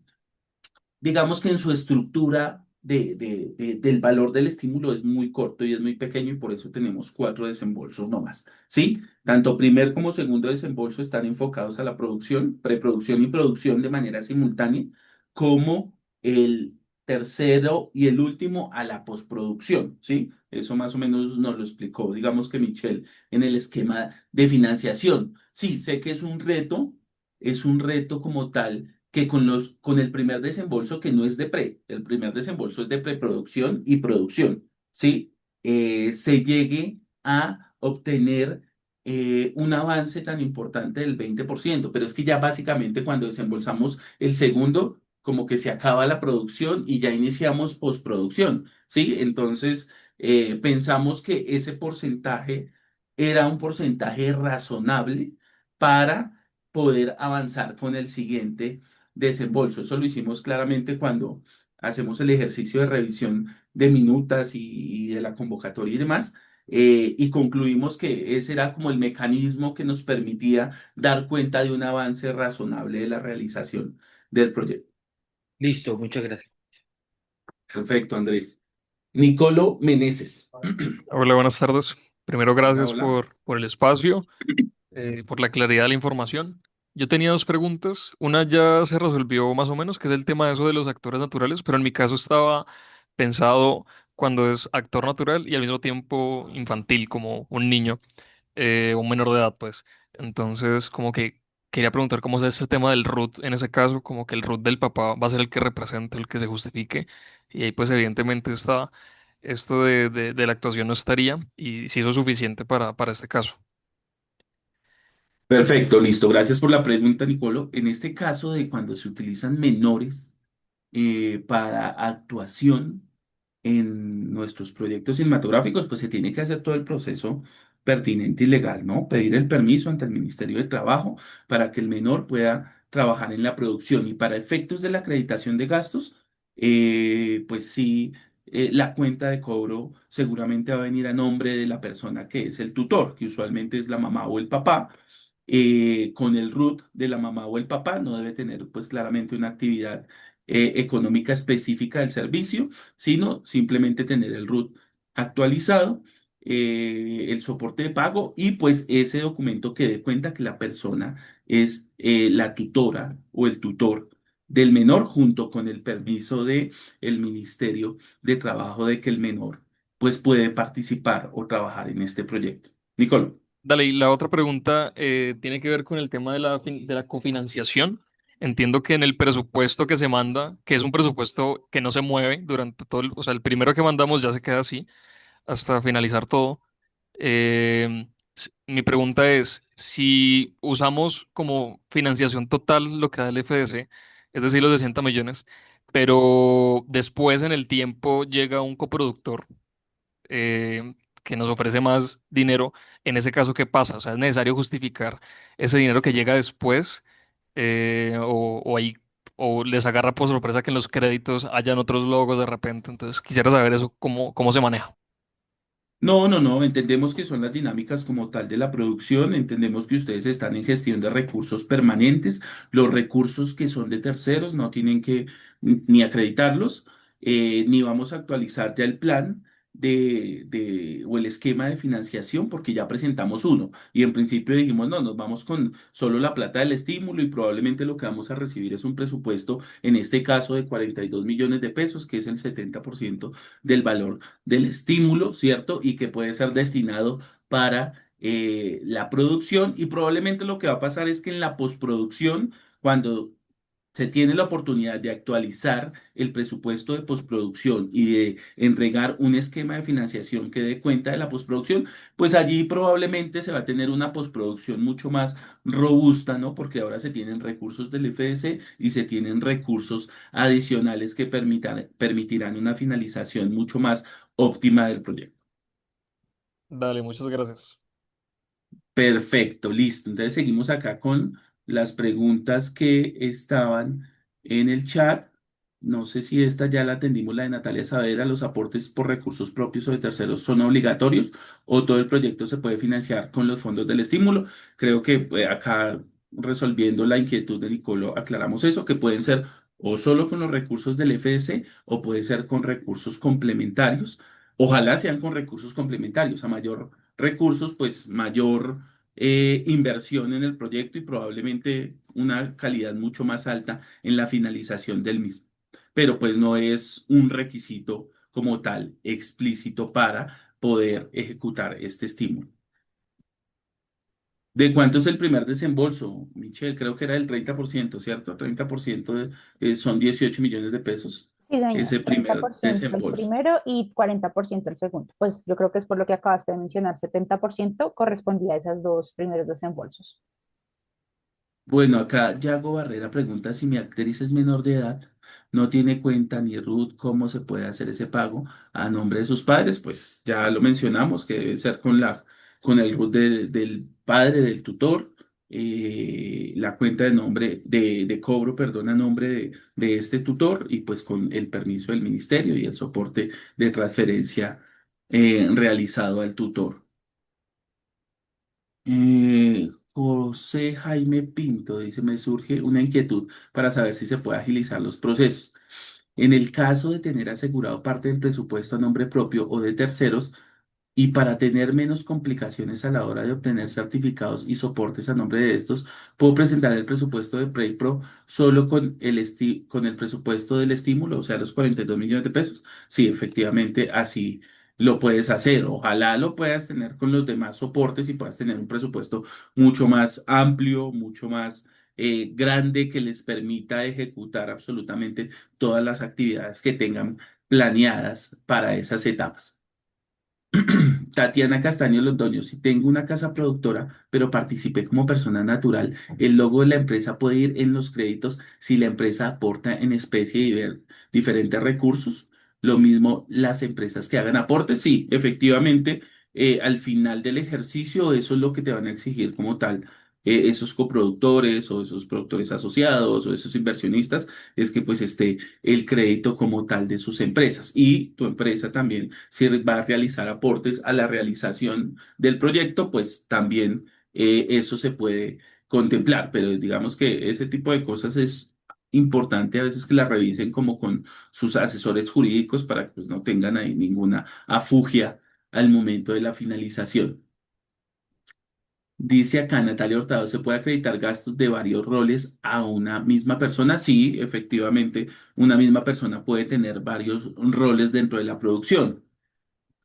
Digamos que en su estructura del valor del estímulo es muy corto y es muy pequeño y por eso tenemos cuatro desembolsos nomás, ¿sí? Tanto primer como segundo desembolso están enfocados a la producción, preproducción y producción de manera simultánea, como el tercero y el último a la postproducción, ¿sí? Eso más o menos nos lo explicó, digamos que Michelle, en el esquema de financiación. Sí, sé que es un reto como tal que con el primer desembolso, que no es de el primer desembolso es de preproducción y producción, ¿sí? Se llegue a obtener un avance tan importante del 20%, pero es que ya básicamente cuando desembolsamos el segundo, como que se acaba la producción y ya iniciamos postproducción, ¿sí? Entonces, pensamos que ese porcentaje era un porcentaje razonable para poder avanzar con el siguiente desembolso. Eso lo hicimos claramente cuando hacemos el ejercicio de revisión de minutas y de la convocatoria y demás, y concluimos que ese era como el mecanismo que nos permitía dar cuenta de un avance razonable de la realización del proyecto. Listo, muchas gracias. Perfecto, Andrés. Nicolo Meneses. Hola, buenas tardes. Primero, Hola, gracias hola. por el espacio, por la claridad de la información. Yo tenía dos preguntas. Una ya se resolvió más o menos, que es el tema de eso de los actores naturales, pero en mi caso estaba pensado cuando es actor natural y al mismo tiempo infantil, como un niño, un menor de edad, pues. Entonces, como que quería preguntar cómo es ese tema del root en ese caso, como que el root del papá va a ser el que represente, el que se justifique. Y ahí, pues, evidentemente está esto de la actuación no estaría, y si eso es suficiente para este caso. Perfecto, listo. Gracias por la pregunta, Nicolo. En este caso de cuando se utilizan menores para actuación, en nuestros proyectos cinematográficos, pues se tiene que hacer todo el proceso pertinente y legal, ¿no? Pedir el permiso ante el Ministerio de Trabajo para que el menor pueda trabajar en la producción y para efectos de la acreditación de gastos, pues sí, la cuenta de cobro seguramente va a venir a nombre de la persona que es el tutor, que usualmente es la mamá o el papá. Con el RUT de la mamá o el papá, no debe tener pues claramente una actividad económica específica del servicio, sino simplemente tener el RUT actualizado, el soporte de pago y pues ese documento que dé cuenta que la persona es la tutora o el tutor del menor junto con el permiso de el Ministerio de Trabajo de que el menor pues puede participar o trabajar en este proyecto. Nicolo. Dale, y la otra pregunta tiene que ver con el tema de de la cofinanciación. Entiendo que en el presupuesto que se manda, que es un presupuesto que no se mueve durante todo o sea, el primero que mandamos ya se queda así hasta finalizar todo. Mi pregunta es, si usamos como financiación total lo que da el FDC, es decir, los 60 millones, pero después en el tiempo llega un coproductor que nos ofrece más dinero, en ese caso, ¿qué pasa? O sea, ¿es necesario justificar ese dinero que llega después o ahí o les agarra por sorpresa que en los créditos hayan otros logos de repente? Entonces, quisiera saber eso, cómo se maneja. No, no, no, entendemos que son las dinámicas como tal de la producción, entendemos que ustedes están en gestión de recursos permanentes, los recursos que son de terceros no tienen que ni acreditarlos, ni vamos a actualizar ya el plan o el esquema de financiación porque ya presentamos uno y en principio dijimos no, nos vamos con solo la plata del estímulo y probablemente lo que vamos a recibir es un presupuesto, en este caso de 42 millones de pesos, que es el 70% del valor del estímulo, ¿cierto? Y que puede ser destinado para la producción y probablemente lo que va a pasar es que en la postproducción, cuando se tiene la oportunidad de actualizar el presupuesto de postproducción y de entregar un esquema de financiación que dé cuenta de la postproducción, pues allí probablemente se va a tener una postproducción mucho más robusta, ¿no? Porque ahora se tienen recursos del FDC y se tienen recursos adicionales que permitirán una finalización mucho más óptima del proyecto. Dale, muchas gracias. Perfecto, listo. Entonces seguimos acá con las preguntas que estaban en el chat. No sé si esta ya la atendimos, la de Natalia Saavedra. ¿Los aportes por recursos propios o de terceros son obligatorios o todo el proyecto se puede financiar con los fondos del estímulo? Creo que acá resolviendo la inquietud de Nicolo aclaramos eso, que pueden ser o solo con los recursos del FDC o puede ser con recursos complementarios. Ojalá sean con recursos complementarios. A mayor recursos, pues mayor inversión en el proyecto y probablemente una calidad mucho más alta en la finalización del mismo. Pero pues no es un requisito como tal explícito para poder ejecutar este estímulo. ¿De cuánto es el primer desembolso, Michelle? Creo que era el 30%, ¿cierto? 30% son 18 millones de pesos. Sí, señor, Ese treinta primer por ciento el desembolso. primero y 40% el segundo. Pues yo creo que es por lo que acabaste de mencionar, 70% correspondía a esos dos primeros desembolsos. Bueno, acá Yago Barrera pregunta si mi actriz es menor de edad, no tiene cuenta ni RUT, ¿cómo se puede hacer ese pago a nombre de sus padres? Pues ya lo mencionamos, que debe ser con el RUT del padre, del tutor, la cuenta de nombre, de cobro, perdón, a nombre de este tutor y pues con el permiso del ministerio y el soporte de transferencia realizado al tutor. José Jaime Pinto dice, me surge una inquietud para saber si se puede agilizar los procesos. En el caso de tener asegurado parte del presupuesto a nombre propio o de terceros, y para tener menos complicaciones a la hora de obtener certificados y soportes a nombre de estos, puedo presentar el presupuesto de PreyPro solo con el presupuesto del estímulo, o sea, los 42 millones de pesos. Sí, efectivamente, así lo puedes hacer. Ojalá lo puedas tener con los demás soportes y puedas tener un presupuesto mucho más amplio, mucho más grande que les permita ejecutar absolutamente todas las actividades que tengan planeadas para esas etapas. Tatiana Castaño Londoño, si tengo una casa productora, pero participé como persona natural, el logo de la empresa puede ir en los créditos si la empresa aporta en especie diferentes recursos. Lo mismo las empresas que hagan aportes, sí, efectivamente, al final del ejercicio eso es lo que te van a exigir como tal. Esos coproductores o esos productores asociados o esos inversionistas, es que pues esté el crédito como tal de sus empresas. Y tu empresa también, si va a realizar aportes a la realización del proyecto, pues también eso se puede contemplar. Pero digamos que ese tipo de cosas es importante a veces que la revisen como con sus asesores jurídicos para que pues, no tengan ahí ninguna afugia al momento de la finalización. Dice acá Natalia Hurtado, ¿se puede acreditar gastos de varios roles a una misma persona? Sí, efectivamente, una misma persona puede tener varios roles dentro de la producción.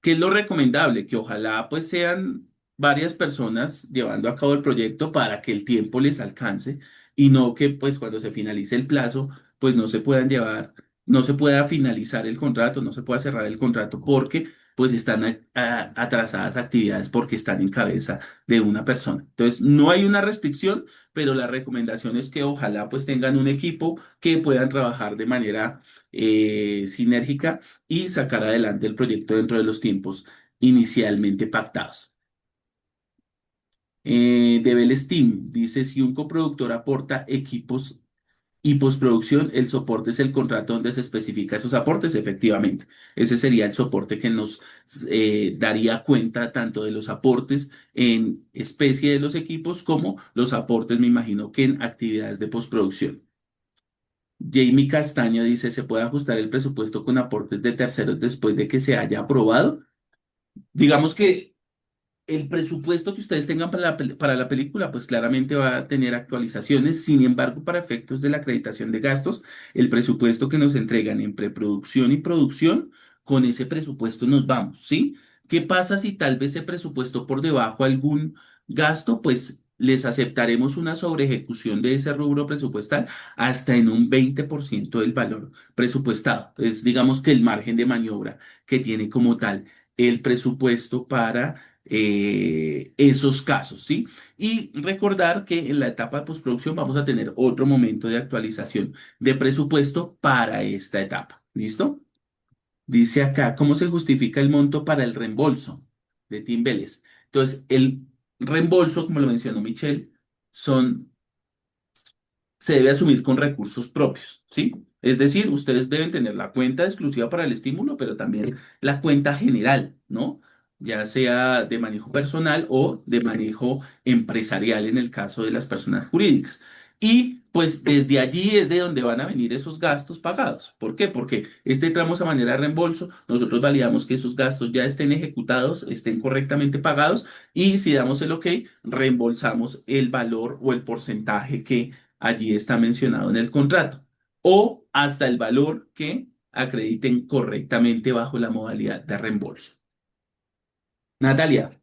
¿Qué es lo recomendable? Que ojalá pues sean varias personas llevando a cabo el proyecto para que el tiempo les alcance y no que pues cuando se finalice el plazo pues no se puedan llevar, no se pueda finalizar el contrato, no se pueda cerrar el contrato porque pues están atrasadas actividades porque están en cabeza de una persona. Entonces no hay una restricción, pero la recomendación es que ojalá pues tengan un equipo que puedan trabajar de manera sinérgica y sacar adelante el proyecto dentro de los tiempos inicialmente pactados. Devel Steam dice, si un coproductor aporta equipos y postproducción, el soporte es el contrato donde se especifica esos aportes, efectivamente. Ese sería el soporte que nos daría cuenta tanto de los aportes en especie de los equipos como los aportes, me imagino, que en actividades de postproducción. Jamie Castaño dice, ¿se puede ajustar el presupuesto con aportes de terceros después de que se haya aprobado? Digamos que el presupuesto que ustedes tengan para la película, pues claramente va a tener actualizaciones. Sin embargo, para efectos de la acreditación de gastos, el presupuesto que nos entregan en preproducción y producción, con ese presupuesto nos vamos, ¿sí? ¿Qué pasa si tal vez se presupuestó por debajo algún gasto? Pues les aceptaremos una sobreejecución de ese rubro presupuestal hasta en un 20% del valor presupuestado. Es, digamos que el margen de maniobra que tiene como tal el presupuesto para esos casos, ¿sí? Y recordar que en la etapa de postproducción vamos a tener otro momento de actualización de presupuesto para esta etapa. ¿Listo? Dice acá, ¿cómo se justifica el monto para el reembolso de Tim Vélez? Entonces, el reembolso, como lo mencionó Michelle, son se debe asumir con recursos propios, ¿sí? Es decir, ustedes deben tener la cuenta exclusiva para el estímulo, pero también la cuenta general, ¿no? Ya sea de manejo personal o de manejo empresarial en el caso de las personas jurídicas. Y pues desde allí es de donde van a venir esos gastos pagados. ¿Por qué? Porque este tramo a manera de reembolso, nosotros validamos que esos gastos ya estén ejecutados, estén correctamente pagados y si damos el OK, reembolsamos el valor o el porcentaje que allí está mencionado en el contrato, o hasta el valor que acrediten correctamente bajo la modalidad de reembolso. Natalia,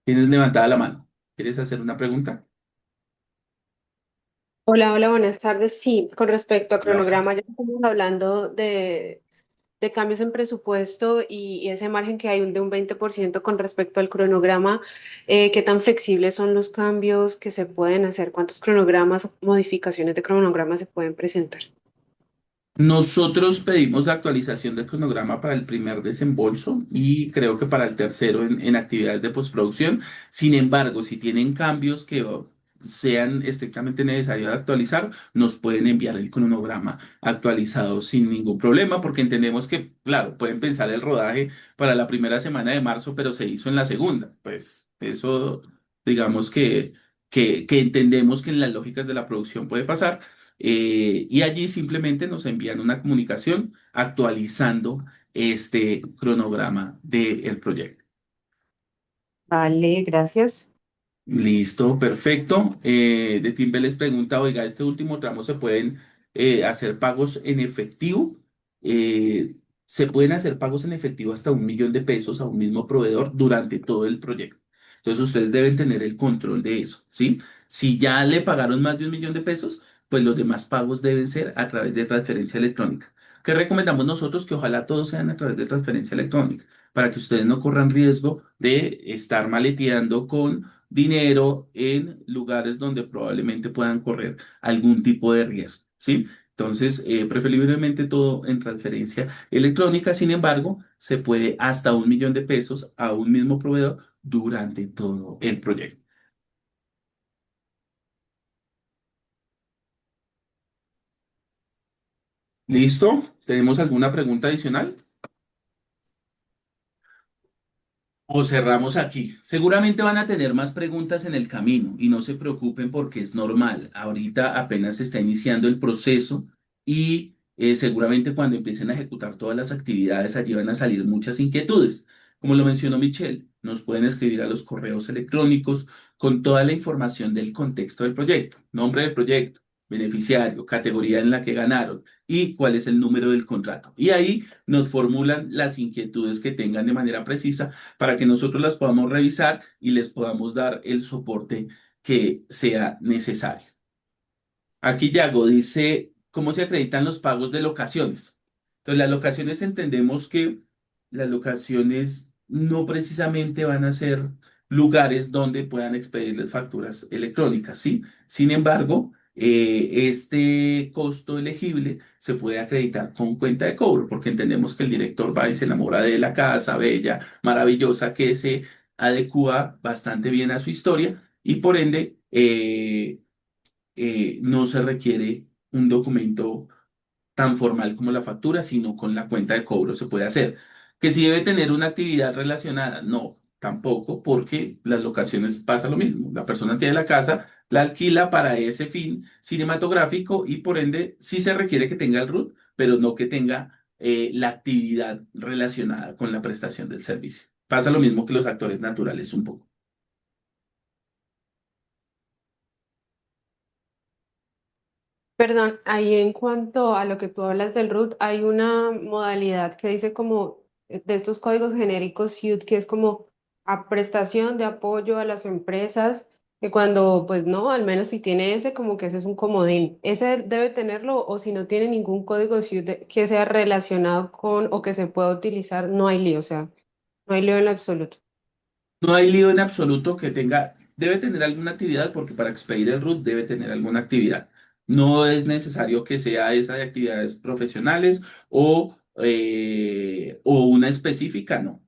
tienes levantada la mano. ¿Quieres hacer una pregunta? Hola, hola, buenas tardes. Sí, con respecto a Hola. cronograma, ya estamos hablando de cambios en presupuesto y ese margen que hay de un 20% con respecto al cronograma. ¿Qué tan flexibles son los cambios que se pueden hacer? ¿Cuántos cronogramas, modificaciones de cronograma se pueden presentar? Nosotros pedimos la actualización del cronograma para el primer desembolso y creo que para el tercero en actividades de postproducción. Sin embargo, si tienen cambios que sean estrictamente necesarios actualizar, nos pueden enviar el cronograma actualizado sin ningún problema, porque entendemos que, claro, pueden pensar el rodaje para la primera semana de marzo, pero se hizo en la segunda. Pues eso, digamos que entendemos que en las lógicas de la producción puede pasar y allí simplemente nos envían una comunicación actualizando este cronograma del proyecto. Vale, gracias. Listo, perfecto. De Timber les pregunta, oiga, este último tramo se pueden hacer pagos en efectivo. Eh, Se pueden hacer pagos en efectivo hasta 1 millón de pesos a un mismo proveedor durante todo el proyecto. Entonces ustedes deben tener el control de eso, ¿sí? Si ya le pagaron más de 1 millón de pesos, pues los demás pagos deben ser a través de transferencia electrónica. ¿Qué recomendamos nosotros? Que ojalá todos sean a través de transferencia electrónica, para que ustedes no corran riesgo de estar maleteando con dinero en lugares donde probablemente puedan correr algún tipo de riesgo, ¿sí? Entonces, preferiblemente todo en transferencia electrónica. Sin embargo, se puede hasta 1 millón de pesos a un mismo proveedor durante todo el proyecto. ¿Listo? ¿Tenemos alguna pregunta adicional? O cerramos aquí. Seguramente van a tener más preguntas en el camino y no se preocupen porque es normal. Ahorita apenas se está iniciando el proceso y seguramente cuando empiecen a ejecutar todas las actividades allí van a salir muchas inquietudes. Como lo mencionó Michelle, nos pueden escribir a los correos electrónicos con toda la información del contexto del proyecto, nombre del proyecto, beneficiario, categoría en la que ganaron y cuál es el número del contrato. Y ahí nos formulan las inquietudes que tengan de manera precisa para que nosotros las podamos revisar y les podamos dar el soporte que sea necesario. Aquí Yago dice, ¿cómo se acreditan los pagos de locaciones? Entonces, las locaciones entendemos que las locaciones no precisamente van a ser lugares donde puedan expedirles facturas electrónicas, ¿sí? Sin embargo, este costo elegible se puede acreditar con cuenta de cobro, porque entendemos que el director va y se enamora de la casa bella, maravillosa, que se adecua bastante bien a su historia y por ende, no se requiere un documento tan formal como la factura, sino con la cuenta de cobro se puede hacer. Que si debe tener una actividad relacionada, no, tampoco, porque las locaciones pasa lo mismo. La persona tiene la casa, la alquila para ese fin cinematográfico y por ende sí se requiere que tenga el RUT, pero no que tenga la actividad relacionada con la prestación del servicio. Pasa lo mismo que los actores naturales un poco. Perdón, ahí en cuanto a lo que tú hablas del root, hay una modalidad que dice como de estos códigos genéricos UT, que es como a prestación de apoyo a las empresas, que cuando, pues no, al menos si tiene ese, como que ese es un comodín. Ese debe tenerlo, o si no tiene ningún código SUIT que sea relacionado con o que se pueda utilizar, no hay lío, o sea, no hay lío en lo absoluto. No hay lío en absoluto que tenga, debe tener alguna actividad porque para expedir el RUT debe tener alguna actividad. No es necesario que sea esa de actividades profesionales o una específica, no.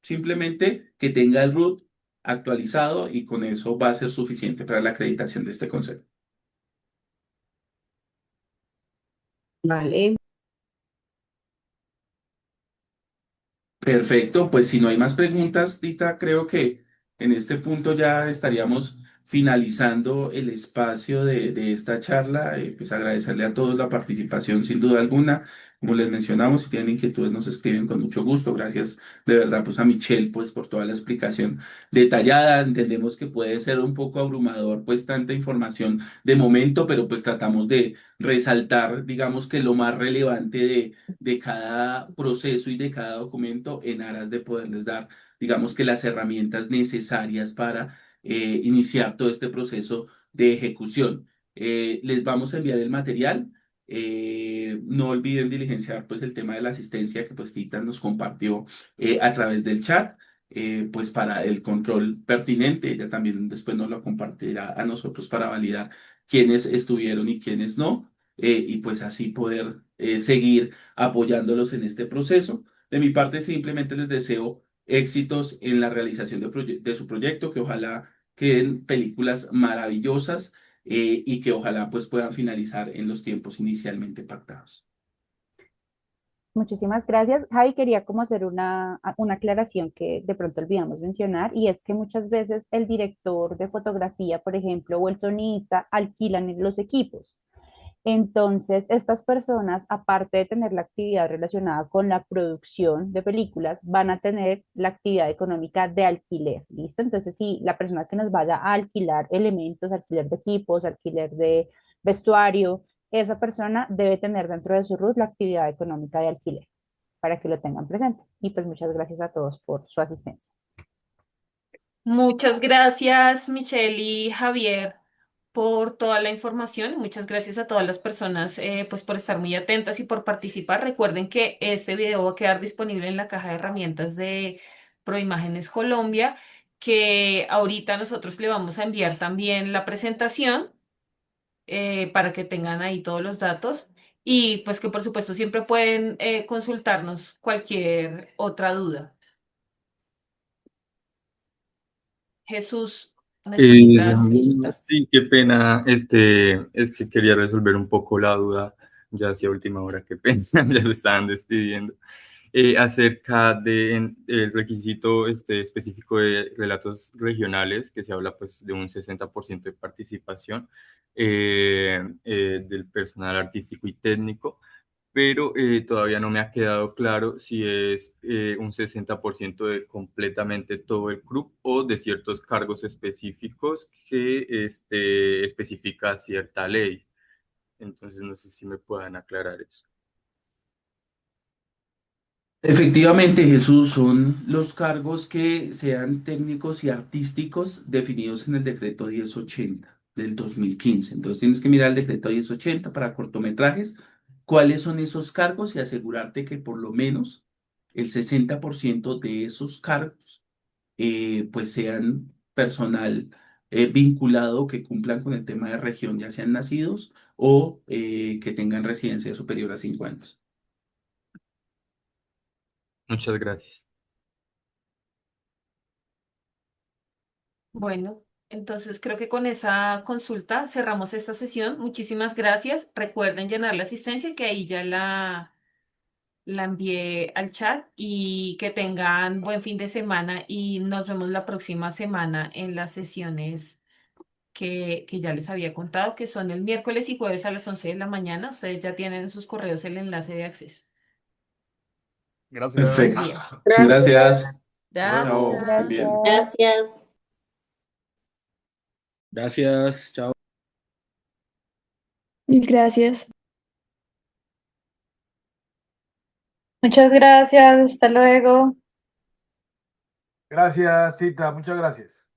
Simplemente que tenga el RUT actualizado y con eso va a ser suficiente para la acreditación de este concepto. Vale. Perfecto, pues si no hay más preguntas, Dita, creo que en este punto ya estaríamos finalizando el espacio de esta charla. Pues agradecerle a todos la participación sin duda alguna. Como les mencionamos, si tienen inquietudes nos escriben con mucho gusto. Gracias de verdad pues a Michelle pues por toda la explicación detallada. Entendemos que puede ser un poco abrumador pues tanta información de momento, pero pues tratamos de resaltar digamos que lo más relevante de cada proceso y de cada documento en aras de poderles dar, digamos que las herramientas necesarias para iniciar todo este proceso de ejecución. Les vamos a enviar el material. No olviden diligenciar pues el tema de la asistencia que pues Tita nos compartió a través del chat. Pues para el control pertinente, ella también después nos lo compartirá a nosotros para validar quiénes estuvieron y quiénes no, y pues así poder seguir apoyándolos en este proceso. De mi parte, simplemente les deseo éxitos en la realización de su proyecto, que ojalá queden películas maravillosas y que ojalá pues puedan finalizar en los tiempos inicialmente pactados. Muchísimas gracias. Javi, quería como hacer una aclaración que de pronto olvidamos mencionar, y es que muchas veces el director de fotografía, por ejemplo, o el sonista alquilan los equipos. Entonces, estas personas, aparte de tener la actividad relacionada con la producción de películas, van a tener la actividad económica de alquiler, ¿listo? Entonces, si la persona que nos vaya a alquilar elementos, alquiler de equipos, alquiler de vestuario, esa persona debe tener dentro de su RUT la actividad económica de alquiler para que lo tengan presente. Y pues muchas gracias a todos por su asistencia. Muchas gracias, Michelle y Javier, por toda la información. Muchas gracias a todas las personas, pues, por estar muy atentas y por participar. Recuerden que este video va a quedar disponible en la caja de herramientas de Proimágenes Colombia, que ahorita nosotros le vamos a enviar también la presentación para que tengan ahí todos los datos. y pues que por supuesto siempre pueden consultarnos cualquier otra duda. Jesús, ¿necesitas ayuda? Sí, qué pena. Es que quería resolver un poco la duda, ya hacía última hora, qué pena, ya se estaban despidiendo, acerca del requisito específico de relatos regionales, que se habla pues de un 60% de participación del personal artístico y técnico, pero todavía no me ha quedado claro si es un 60% de completamente todo el club o de ciertos cargos específicos que especifica cierta ley. Entonces no sé si me puedan aclarar eso. Efectivamente, Jesús, son los cargos que sean técnicos y artísticos definidos en el decreto 1080 del 2015. Entonces tienes que mirar el decreto 1080 para cortometrajes, cuáles son esos cargos y asegurarte que por lo menos el 60% de esos cargos pues sean personal vinculado que cumplan con el tema de región, ya sean nacidos o que tengan residencia superior a 5 años. Muchas gracias. Bueno, entonces creo que con esa consulta cerramos esta sesión. Muchísimas gracias. Recuerden llenar la asistencia que ahí ya la envié al chat y que tengan buen fin de semana y nos vemos la próxima semana en las sesiones que ya les había contado, que son el miércoles y jueves a las 11 de la mañana. Ustedes ya tienen en sus correos el enlace de acceso. Gracias. Perfecto. Bien. Gracias. Chao, estén Gracias. bien. Gracias. Gracias. Gracias, chao. Mil gracias. Muchas gracias. Hasta luego. Gracias, Cita, muchas gracias.